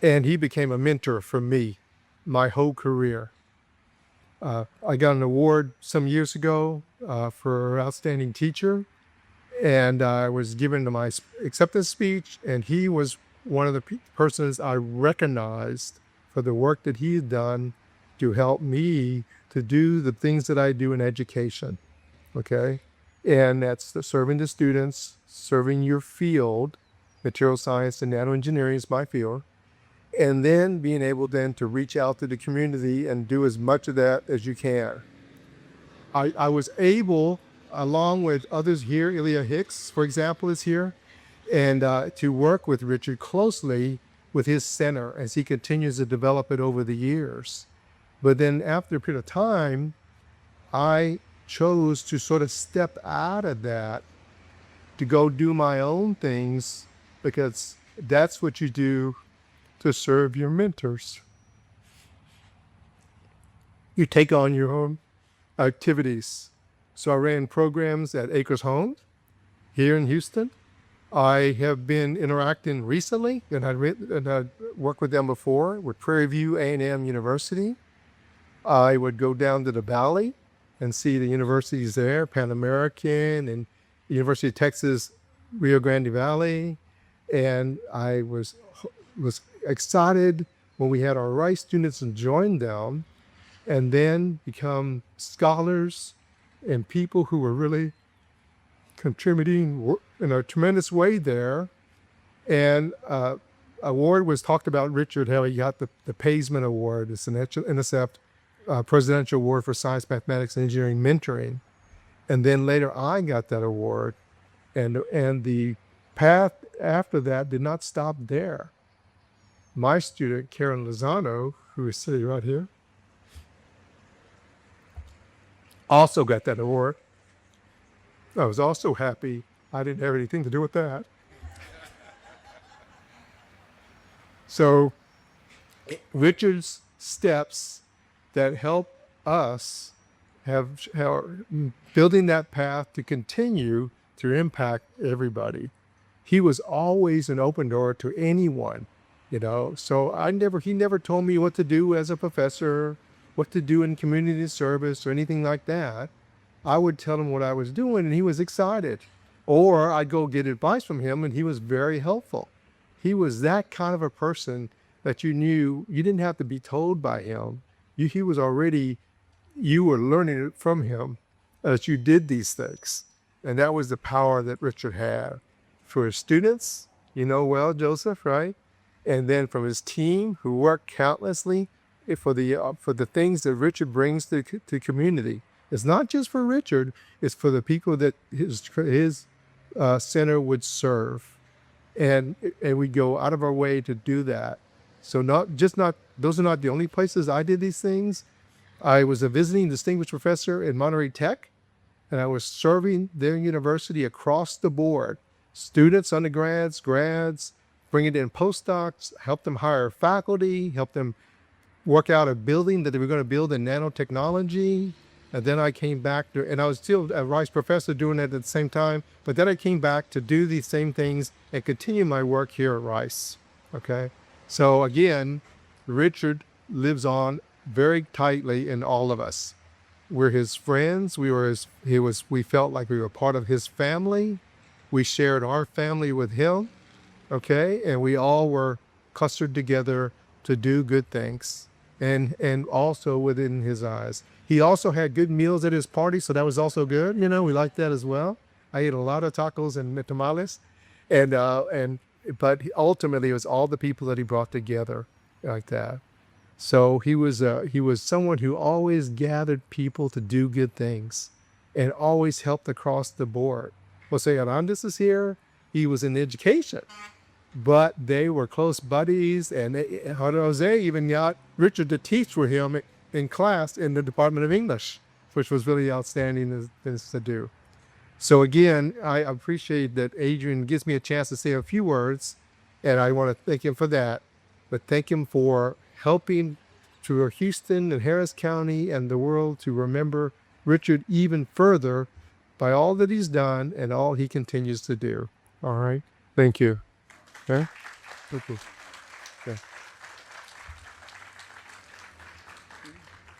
And he became a mentor for me my whole career. I got an award some years ago for outstanding teacher. And I was given to my acceptance speech, and he was one of the persons I recognized for the work that he had done to help me to do the things that I do in education, okay? And that's serving the students, serving your field. Material science and nanoengineering is my field. And then being able then to reach out to the community and do as much of that as you can. I was able, along with others here, Ilya Hicks, for example, is here, and to work with Richard closely with his center as he continues to develop it over the years. But then after a period of time, I chose to sort of step out of that to go do my own things, because that's what you do to serve your mentors. You take on your own activities. So I ran programs at Acres Homes here in Houston. I have been interacting recently, and I worked with them before, with Prairie View A&M University. I would go down to the Valley and see the universities there, Pan American and University of Texas, Rio Grande Valley. And I was excited when we had our Rice students and joined them, and then become scholars and people who were really contributing in a tremendous way there. And award was talked about Richard, how he got the Paisman Award. It's an NSF Presidential Award for Science, Mathematics, and Engineering Mentoring. And then later I got that award. And the path after that did not stop there. My student, Karen Lozano, who is sitting right here, also got that award. I was also happy I didn't have anything to do with that. So Richard's steps that help us have building that path to continue to impact everybody. He was always an open door to anyone, you know. So he never told me what to do as a professor, what to do in community service or anything like that. I would tell him what I was doing and he was excited. Or I'd go get advice from him and he was very helpful. He was that kind of a person that you knew you didn't have to be told by him. He was already, you were learning it from him as you did these things. And that was the power that Richard had. For his students, you know well, Joseph, right? And then from his team who worked countlessly for the things that Richard brings to community. It's not just for Richard, it's for the people that his center would serve. And we go out of our way to do that. So those are not the only places I did these things. I was a visiting distinguished professor in Monterey Tech, and I was serving their university across the board. Students, undergrads, grads, bringing in postdocs, help them hire faculty, help them work out a building that they were going to build in nanotechnology. And then I came back and I was still a Rice professor doing it at the same time. But then I came back to do these same things and continue my work here at Rice. Okay. So again, Richard lives on very tightly in all of us. We're his friends. We felt like we were part of his family. We shared our family with him. Okay. And we all were clustered together to do good things. And also within his eyes. He also had good meals at his party, so that was also good. We liked that as well. I ate a lot of tacos and tamales, but ultimately it was all the people that he brought together like that. So he was someone who always gathered people to do good things, and always helped across the board. Jose Arandes is here. He was in education, but they were close buddies, and Jose even got Richard to teach for him in class in the Department of English, which was really outstanding things to do. So again, I appreciate that Adrian gives me a chance to say a few words, and I want to thank him for that, but thank him for helping to Houston and Harris County and the world to remember Richard even further by all that he's done and all he continues to do. All right. Thank you. Okay. Okay.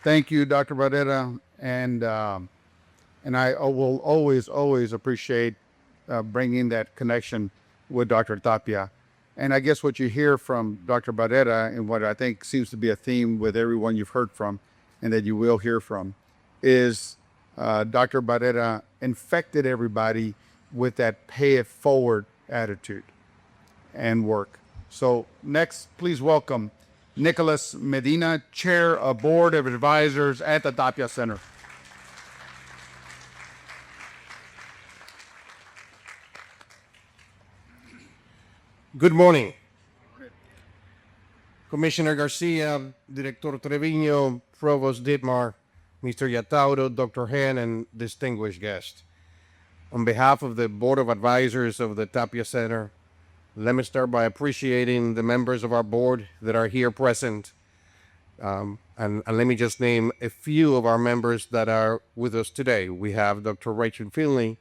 Thank you, Dr. Barrera, and I will always appreciate bringing that connection with Dr. Tapia. And I guess what you hear from Dr. Barrera, and what I think seems to be a theme with everyone you've heard from, and that you will hear from, is Dr. Barrera infected everybody with that pay it forward attitude and work. So next, please welcome Nicholas Medina, Chair of Board of Advisors at the Tapia Center. Good morning. Commissioner Garcia, Director Trevino, Provost Dittmar, Mr. Yatauro, Dr. Hen, and distinguished guests. On behalf of the Board of Advisors of the Tapia Center, let me start by appreciating the members of our board that are here present. And let me just name a few of our members that are with us today. We have Dr. Rachel Finley,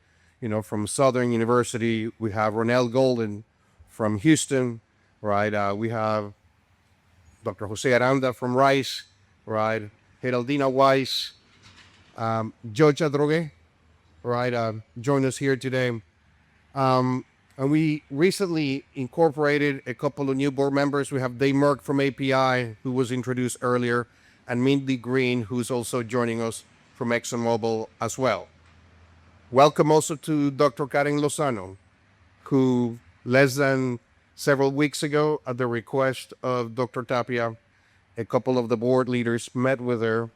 from Southern University. We have Ronell Golden from Houston, right? We have Dr. Jose Aranda from Rice, right? Geraldina Weiss, George Adrogue, right? Join us here today. And we recently incorporated a couple of new board members. We have Dave Merck from API, who was introduced earlier, and Mindy Green, who's also joining us from ExxonMobil as well. Welcome also to Dr. Karen Lozano, who less than several weeks ago, at the request of Dr. Tapia, a couple of the board leaders met with her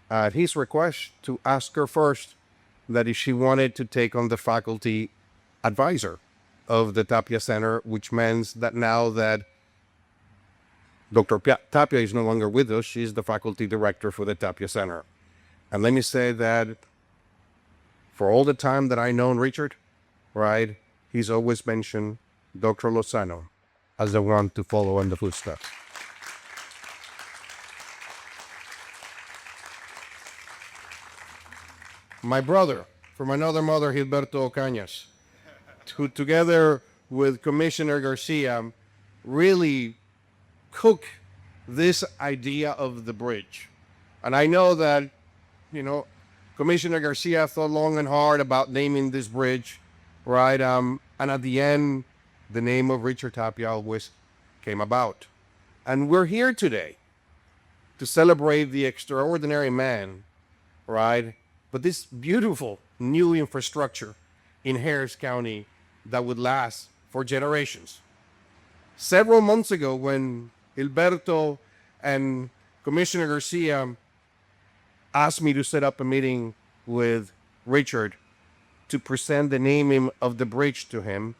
at his request to ask her first that if she wanted to take on the faculty advisor of the Tapia Center, which means that now that Dr. Tapia is no longer with us, she's the faculty director for the Tapia Center. And let me say that for all the time that I've known Richard, right, he's always mentioned Dr. Lozano as the one to follow in the footsteps. My brother, from another mother, Gilberto Ocañas, who together with Commissioner Garcia really cooked this idea of the bridge. And I know that, Commissioner Garcia thought long and hard about naming this bridge, right? And at the end, the name of Richard Tapia always came about. And we're here today to celebrate the extraordinary man, right? But this beautiful new infrastructure in Harris County that would last for generations. Several months ago, when Gilberto and Commissioner Garcia asked me to set up a meeting with Richard to present the naming of the bridge to him,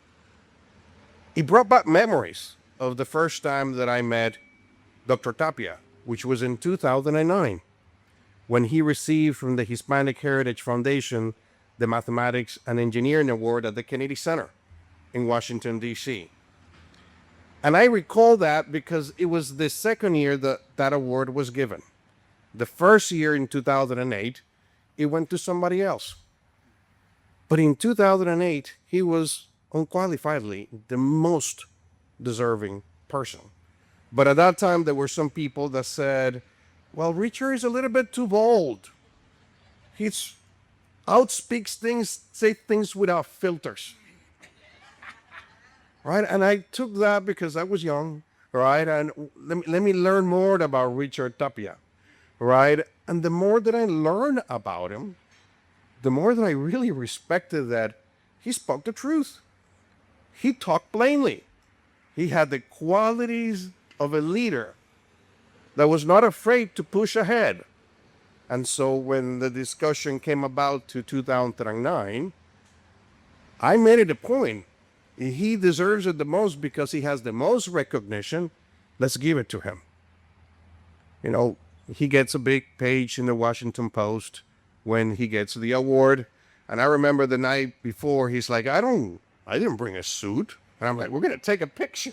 it brought back memories of the first time that I met Dr. Tapia, which was in 2009, when he received from the Hispanic Heritage Foundation the Mathematics and Engineering Award at the Kennedy Center in Washington, D.C. And I recall that because it was the second year that that award was given. The first year in 2008, it went to somebody else. But in 2008, he was unqualifiedly the most deserving person. But at that time, there were some people that said, well, Richard is a little bit too bold. He's outspeaks things, say things without filters. Right? And I took that because I was young, right? And let me learn more about Richard Tapia, right? And the more that I learned about him, the more that I really respected that he spoke the truth. He talked plainly. He had the qualities of a leader that was not afraid to push ahead. And so when the discussion came about to 2009, I made it a point. He deserves it the most because he has the most recognition. Let's give it to him. You know, he gets a big page in the Washington Post when he gets the award. And I remember the night before, he's like, I didn't bring a suit. And I'm like, we're going to take a picture.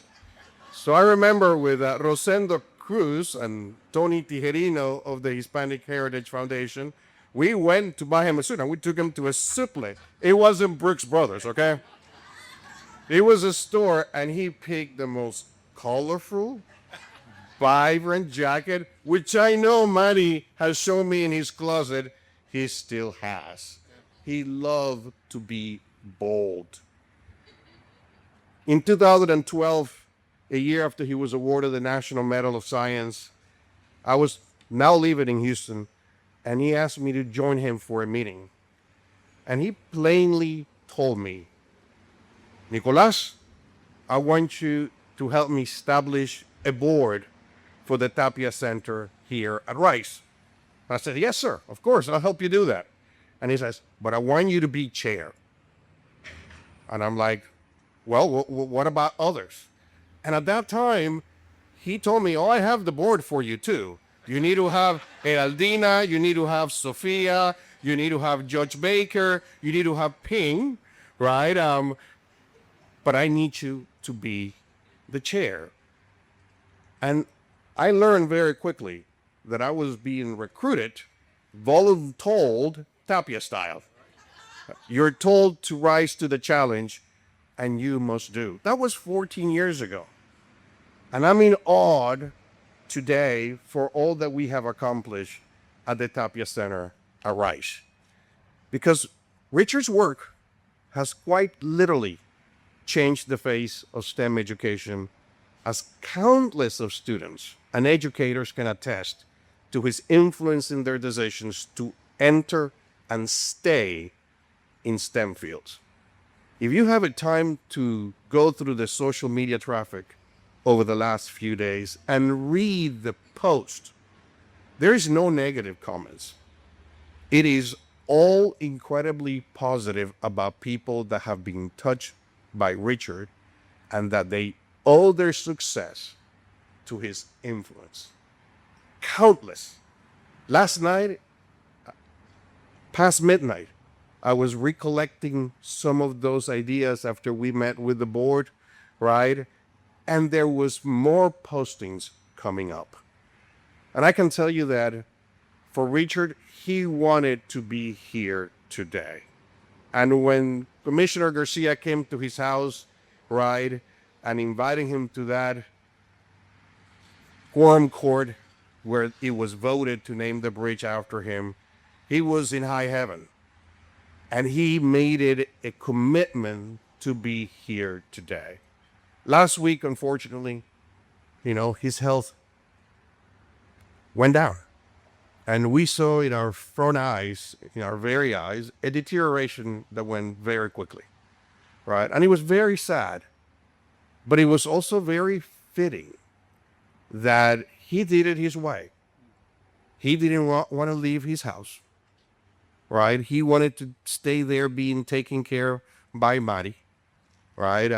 So I remember with Rosendo Cruz and Tony Tijerino of the Hispanic Heritage Foundation, we went to buy him a suit and we took him to a suplet. It wasn't Brooks Brothers, okay? It was a store and he picked the most colorful, vibrant jacket, which I know Manny has shown me in his closet. He still has. He loved to be bold. In 2012, a year after he was awarded the National Medal of Science, I was now living in Houston, and he asked me to join him for a meeting. And he plainly told me, Nicolas, I want you to help me establish a board for the Tapia Center here at Rice. I said, yes, sir, of course, I'll help you do that. And he says, but I want you to be chair. And I'm like, well, what about others? And at that time, he told me, oh, I have the board for you too. You need to have Heraldina, you need to have Sophia, you need to have Judge Baker, you need to have Ping, right? But I need you to be the chair. And I learned very quickly that I was being recruited, voluntold, Tapia style. You're told to rise to the challenge, and you must do. That was 14 years ago. And I'm in awe today for all that we have accomplished at the Tapia Center at Rice. Because Richard's work has quite literally changed the face of STEM education, as countless of students and educators can attest to his influence in their decisions to enter and stay in STEM fields. If you have a time to go through the social media traffic over the last few days and read the post, there is no negative comments. It is all incredibly positive about people that have been touched by Richard and that they owe their success to his influence. Countless. Last night, past midnight, I was recollecting some of those ideas after we met with the board, right? And there was more postings coming up. And I can tell you that for Richard, he wanted to be here today. And when Commissioner Garcia came to his house, right, and inviting him to that quorum court where it was voted to name the bridge after him, he was in high heaven. And he made it a commitment to be here today. Last week, unfortunately, his health went down. And we saw in our front eyes, in our very eyes, a deterioration that went very quickly, right? And it was very sad, but it was also very fitting that he did it his way. He didn't want to leave his house. right? He wanted to stay there being taken care by Mari, right?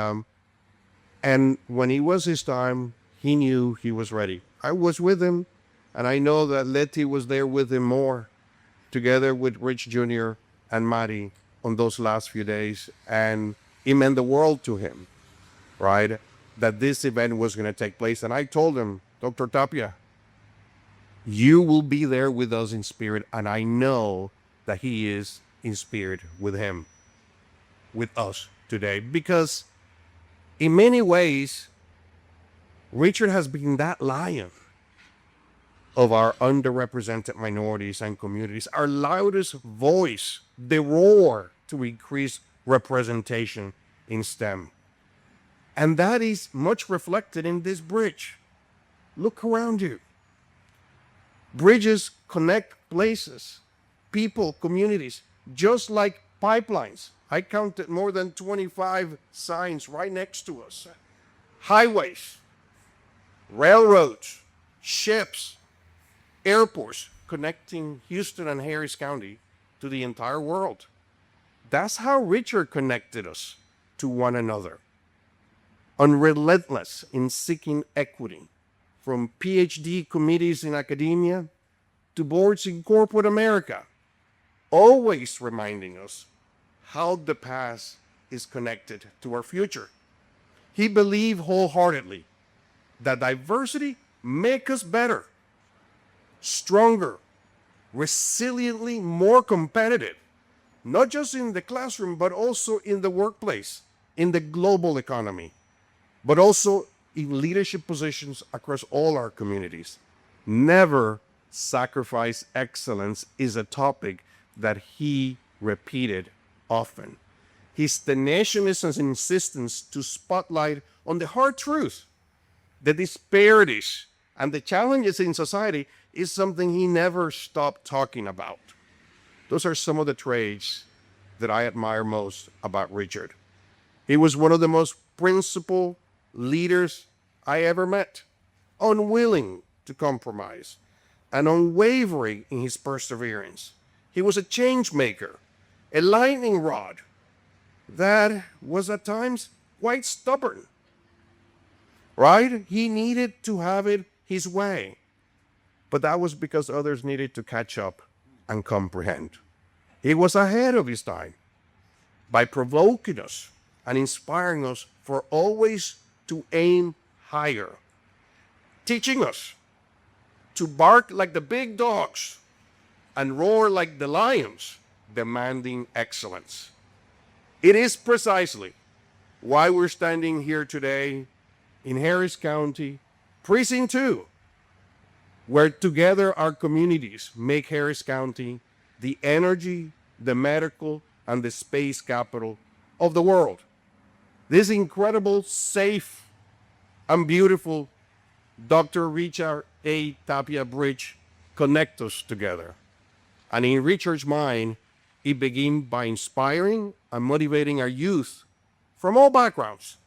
And when it was his time, he knew he was ready. I was with him, and I know that Letty was there with him more, together with Rich Jr. and Mari on those last few days. And it meant the world to him, right? That this event was going to take place. And I told him, Dr. Tapia, you will be there with us in spirit. And I know that he is in spirit with him, with us today. Because in many ways, Richard has been that lion of our underrepresented minorities and communities, our loudest voice, the roar to increase representation in STEM. And that is much reflected in this bridge. Look around you. Bridges connect places, people, communities, just like pipelines. I counted more than 25 signs right next to us. Highways, railroads, ships, airports connecting Houston and Harris County to the entire world. That's how Richard connected us to one another. Unrelentless in seeking equity, from PhD committees in academia to boards in corporate America, always reminding us how the past is connected to our future. He believed wholeheartedly that diversity makes us better, stronger, resiliently more competitive, not just in the classroom, but also in the workplace, in the global economy, but also in leadership positions across all our communities. Never sacrifice excellence is a topic that he repeated often. His tenacious and insistence to spotlight on the hard truth, the disparities, and the challenges in society is something he never stopped talking about. Those are some of the traits that I admire most about Richard. He was one of the most principled leaders I ever met, unwilling to compromise and unwavering in his perseverance. He was a change maker, a lightning rod that was at times quite stubborn, right? He needed to have it his way, but that was because others needed to catch up and comprehend. He was ahead of his time by provoking us and inspiring us for always to aim higher, teaching us to bark like the big dogs and roar like the lions, demanding excellence. It is precisely why we're standing here today in Harris County, Precinct 2, where together our communities make Harris County the energy, the medical, and the space capital of the world. This incredible, safe, and beautiful Dr. Richard A. Tapia Bridge connect us together. And in Richard's mind, it began by inspiring and motivating our youth from all backgrounds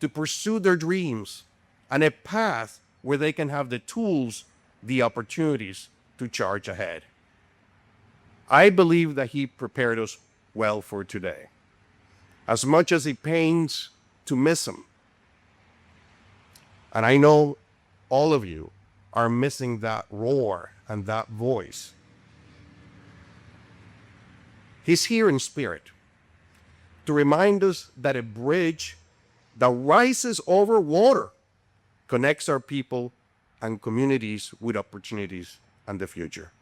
to pursue their dreams and a path where they can have the tools, the opportunities to charge ahead. I believe that he prepared us well for today, as much as it pains to miss him. And I know all of you are missing that roar and that voice. He's here in spirit to remind us that a bridge that rises over water connects our people and communities with opportunities and the future.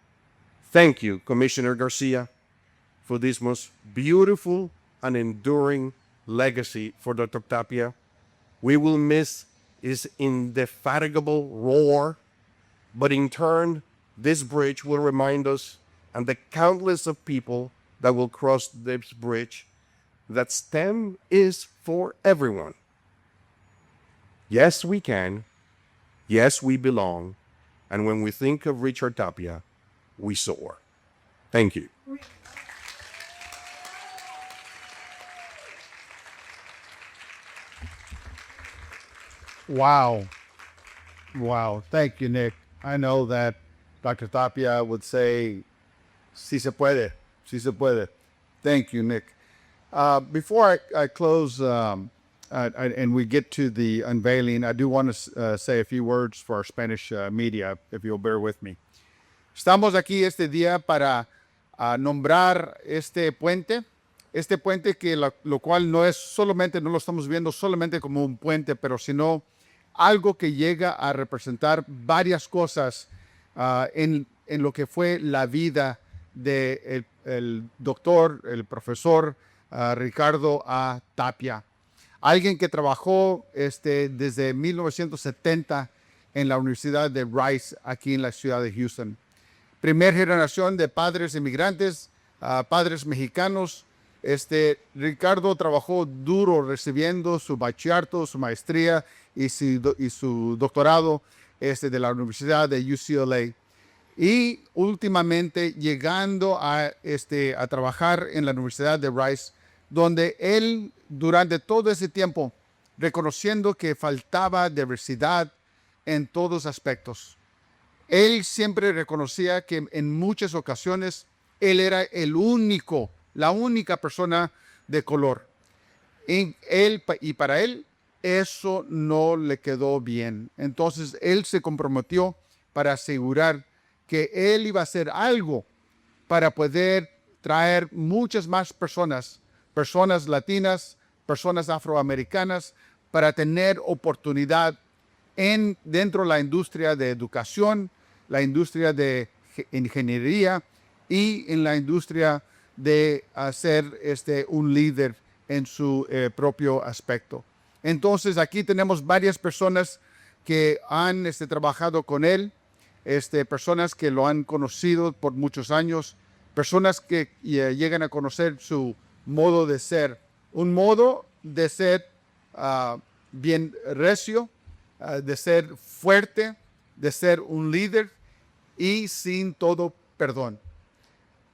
Thank you, Commissioner Garcia, for this most beautiful and enduring legacy for Dr. Tapia. We will miss his indefatigable roar, but in turn, this bridge will remind us and the countless of people that will cross this bridge that STEM is for everyone. Yes, we can. Yes, we belong. And when we think of Richard Tapia, we soar. Thank you. Wow. Wow. Thank you, Nick. I know that Dr. Tapia would say, si se puede. Si se puede. Thank you, Nick. Before I close and we get to the unveiling, I do want to say a few words for our Spanish media, if you'll bear with me. Estamos aquí este día para nombrar este puente que lo cual no es solamente, no lo estamos viendo solamente como un puente, pero sino algo que llega a representar varias cosas en lo que fue la vida de el doctor, el profesor Ricardo A. Tapia. Alguien que trabajó desde 1970 en la Universidad de Rice, aquí en la ciudad de Houston. Primer generación de padres inmigrantes, padres mexicanos. Ricardo trabajó duro recibiendo su bachillerato, su maestría y su doctorado de la Universidad de UCLA. Y últimamente llegando a trabajar en la Universidad de Rice, donde él durante todo ese tiempo, reconociendo que faltaba diversidad en todos aspectos, él siempre reconocía que en muchas ocasiones él era la única persona de color. Y para él eso no le quedó bien. Entonces él se comprometió para asegurar que él iba a hacer algo para poder traer muchas más personas latinas, personas afroamericanas, para tener oportunidad dentro de la industria de educación, la industria de ingeniería y en la industria de ser un líder en su propio aspecto. Entonces aquí tenemos varias personas que han trabajado con él, personas que lo han conocido por muchos años, personas que llegan a conocer su modo de ser, un modo de ser bien recio, de ser fuerte, de ser un líder y sin todo perdón.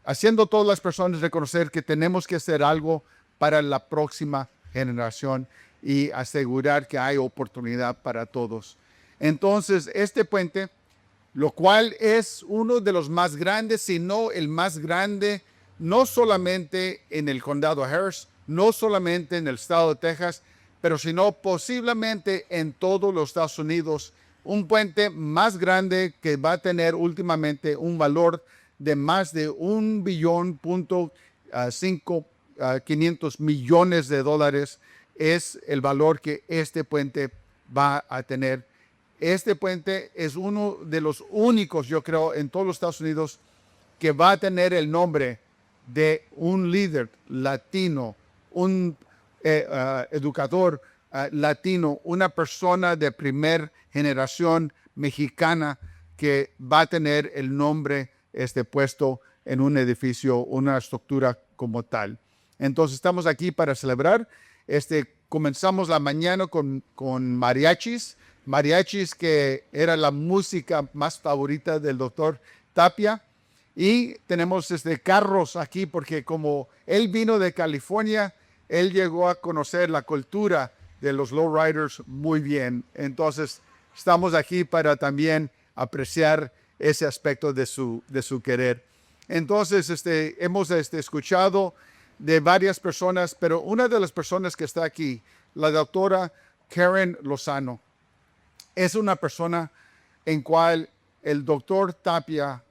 Haciendo todas las personas reconocer que tenemos que hacer algo para la próxima generación y asegurar que hay oportunidad para todos. Entonces, este puente, lo cual es uno de los más grandes, sino el más grande, no solamente en el condado Harris, no solamente en el estado de Texas, pero sino posiblemente en todos los Estados Unidos, un puente más grande que va a tener últimamente un valor de más de $1.5 billones de dólares es el valor que este puente va a tener. Este puente es uno de los únicos, yo creo, en todos los Estados Unidos que va a tener el nombre de un líder latino, un educador latino, una persona de primer generación mexicana que va a tener el nombre puesto en un edificio, una estructura como tal. Entonces estamos aquí para celebrar. Comenzamos la mañana con mariachis que era la música más favorita del doctor Tapia. Y tenemos carros aquí porque como él vino de California, él llegó a conocer la cultura de los lowriders muy bien. Entonces estamos aquí para también apreciar ese aspecto de su querer. Entonces hemos escuchado de varias personas, pero una de las personas que está aquí, la doctora Karen Lozano, es una persona en cual el doctor Tapia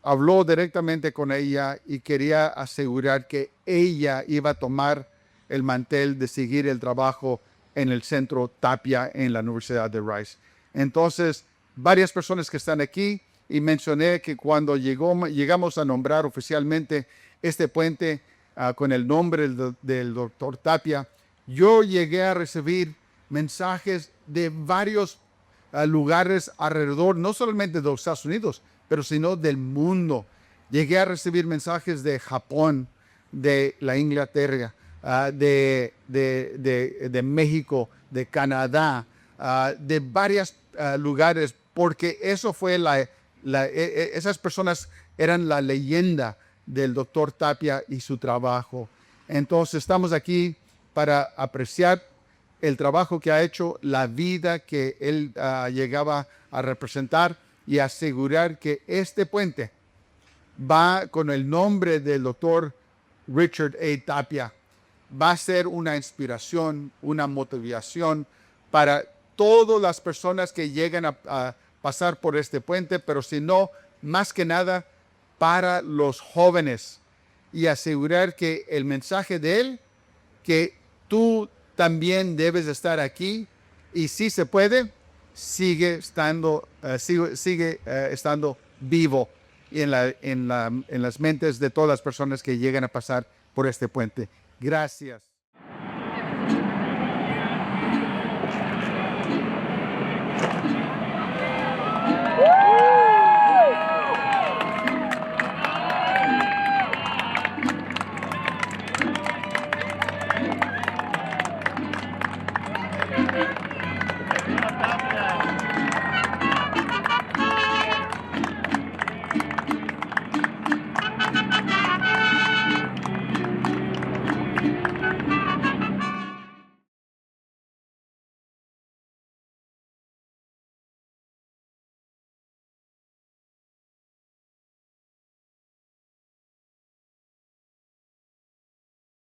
habló directamente con ella y quería asegurar que ella iba a tomar el mantel de seguir el trabajo en el centro Tapia en la Universidad de Rice. Entonces, varias personas que están aquí, y mencioné que cuando llegamos a nombrar oficialmente este puente con el nombre del doctor Tapia, yo llegué a recibir mensajes de varios lugares alrededor, no solamente de los Estados Unidos, pero sino del mundo. Llegué a recibir mensajes de Japón, de la Inglaterra, de México, de Canadá, de varios lugares, porque eso fue esas personas eran la leyenda del doctor Tapia y su trabajo. Entonces estamos aquí para apreciar el trabajo que ha hecho, la vida que él llegaba a representar y asegurar que este puente va con el nombre del doctor Richard A. Tapia. Va a ser una inspiración, una motivación para todas las personas que lleguen a pasar por este puente, pero si no, más que nada para los jóvenes, y asegurar que el mensaje de él, que tú también debes estar aquí, y si se puede, sigue estando vivo y en las mentes de todas las personas que llegan a pasar por este puente. Gracias.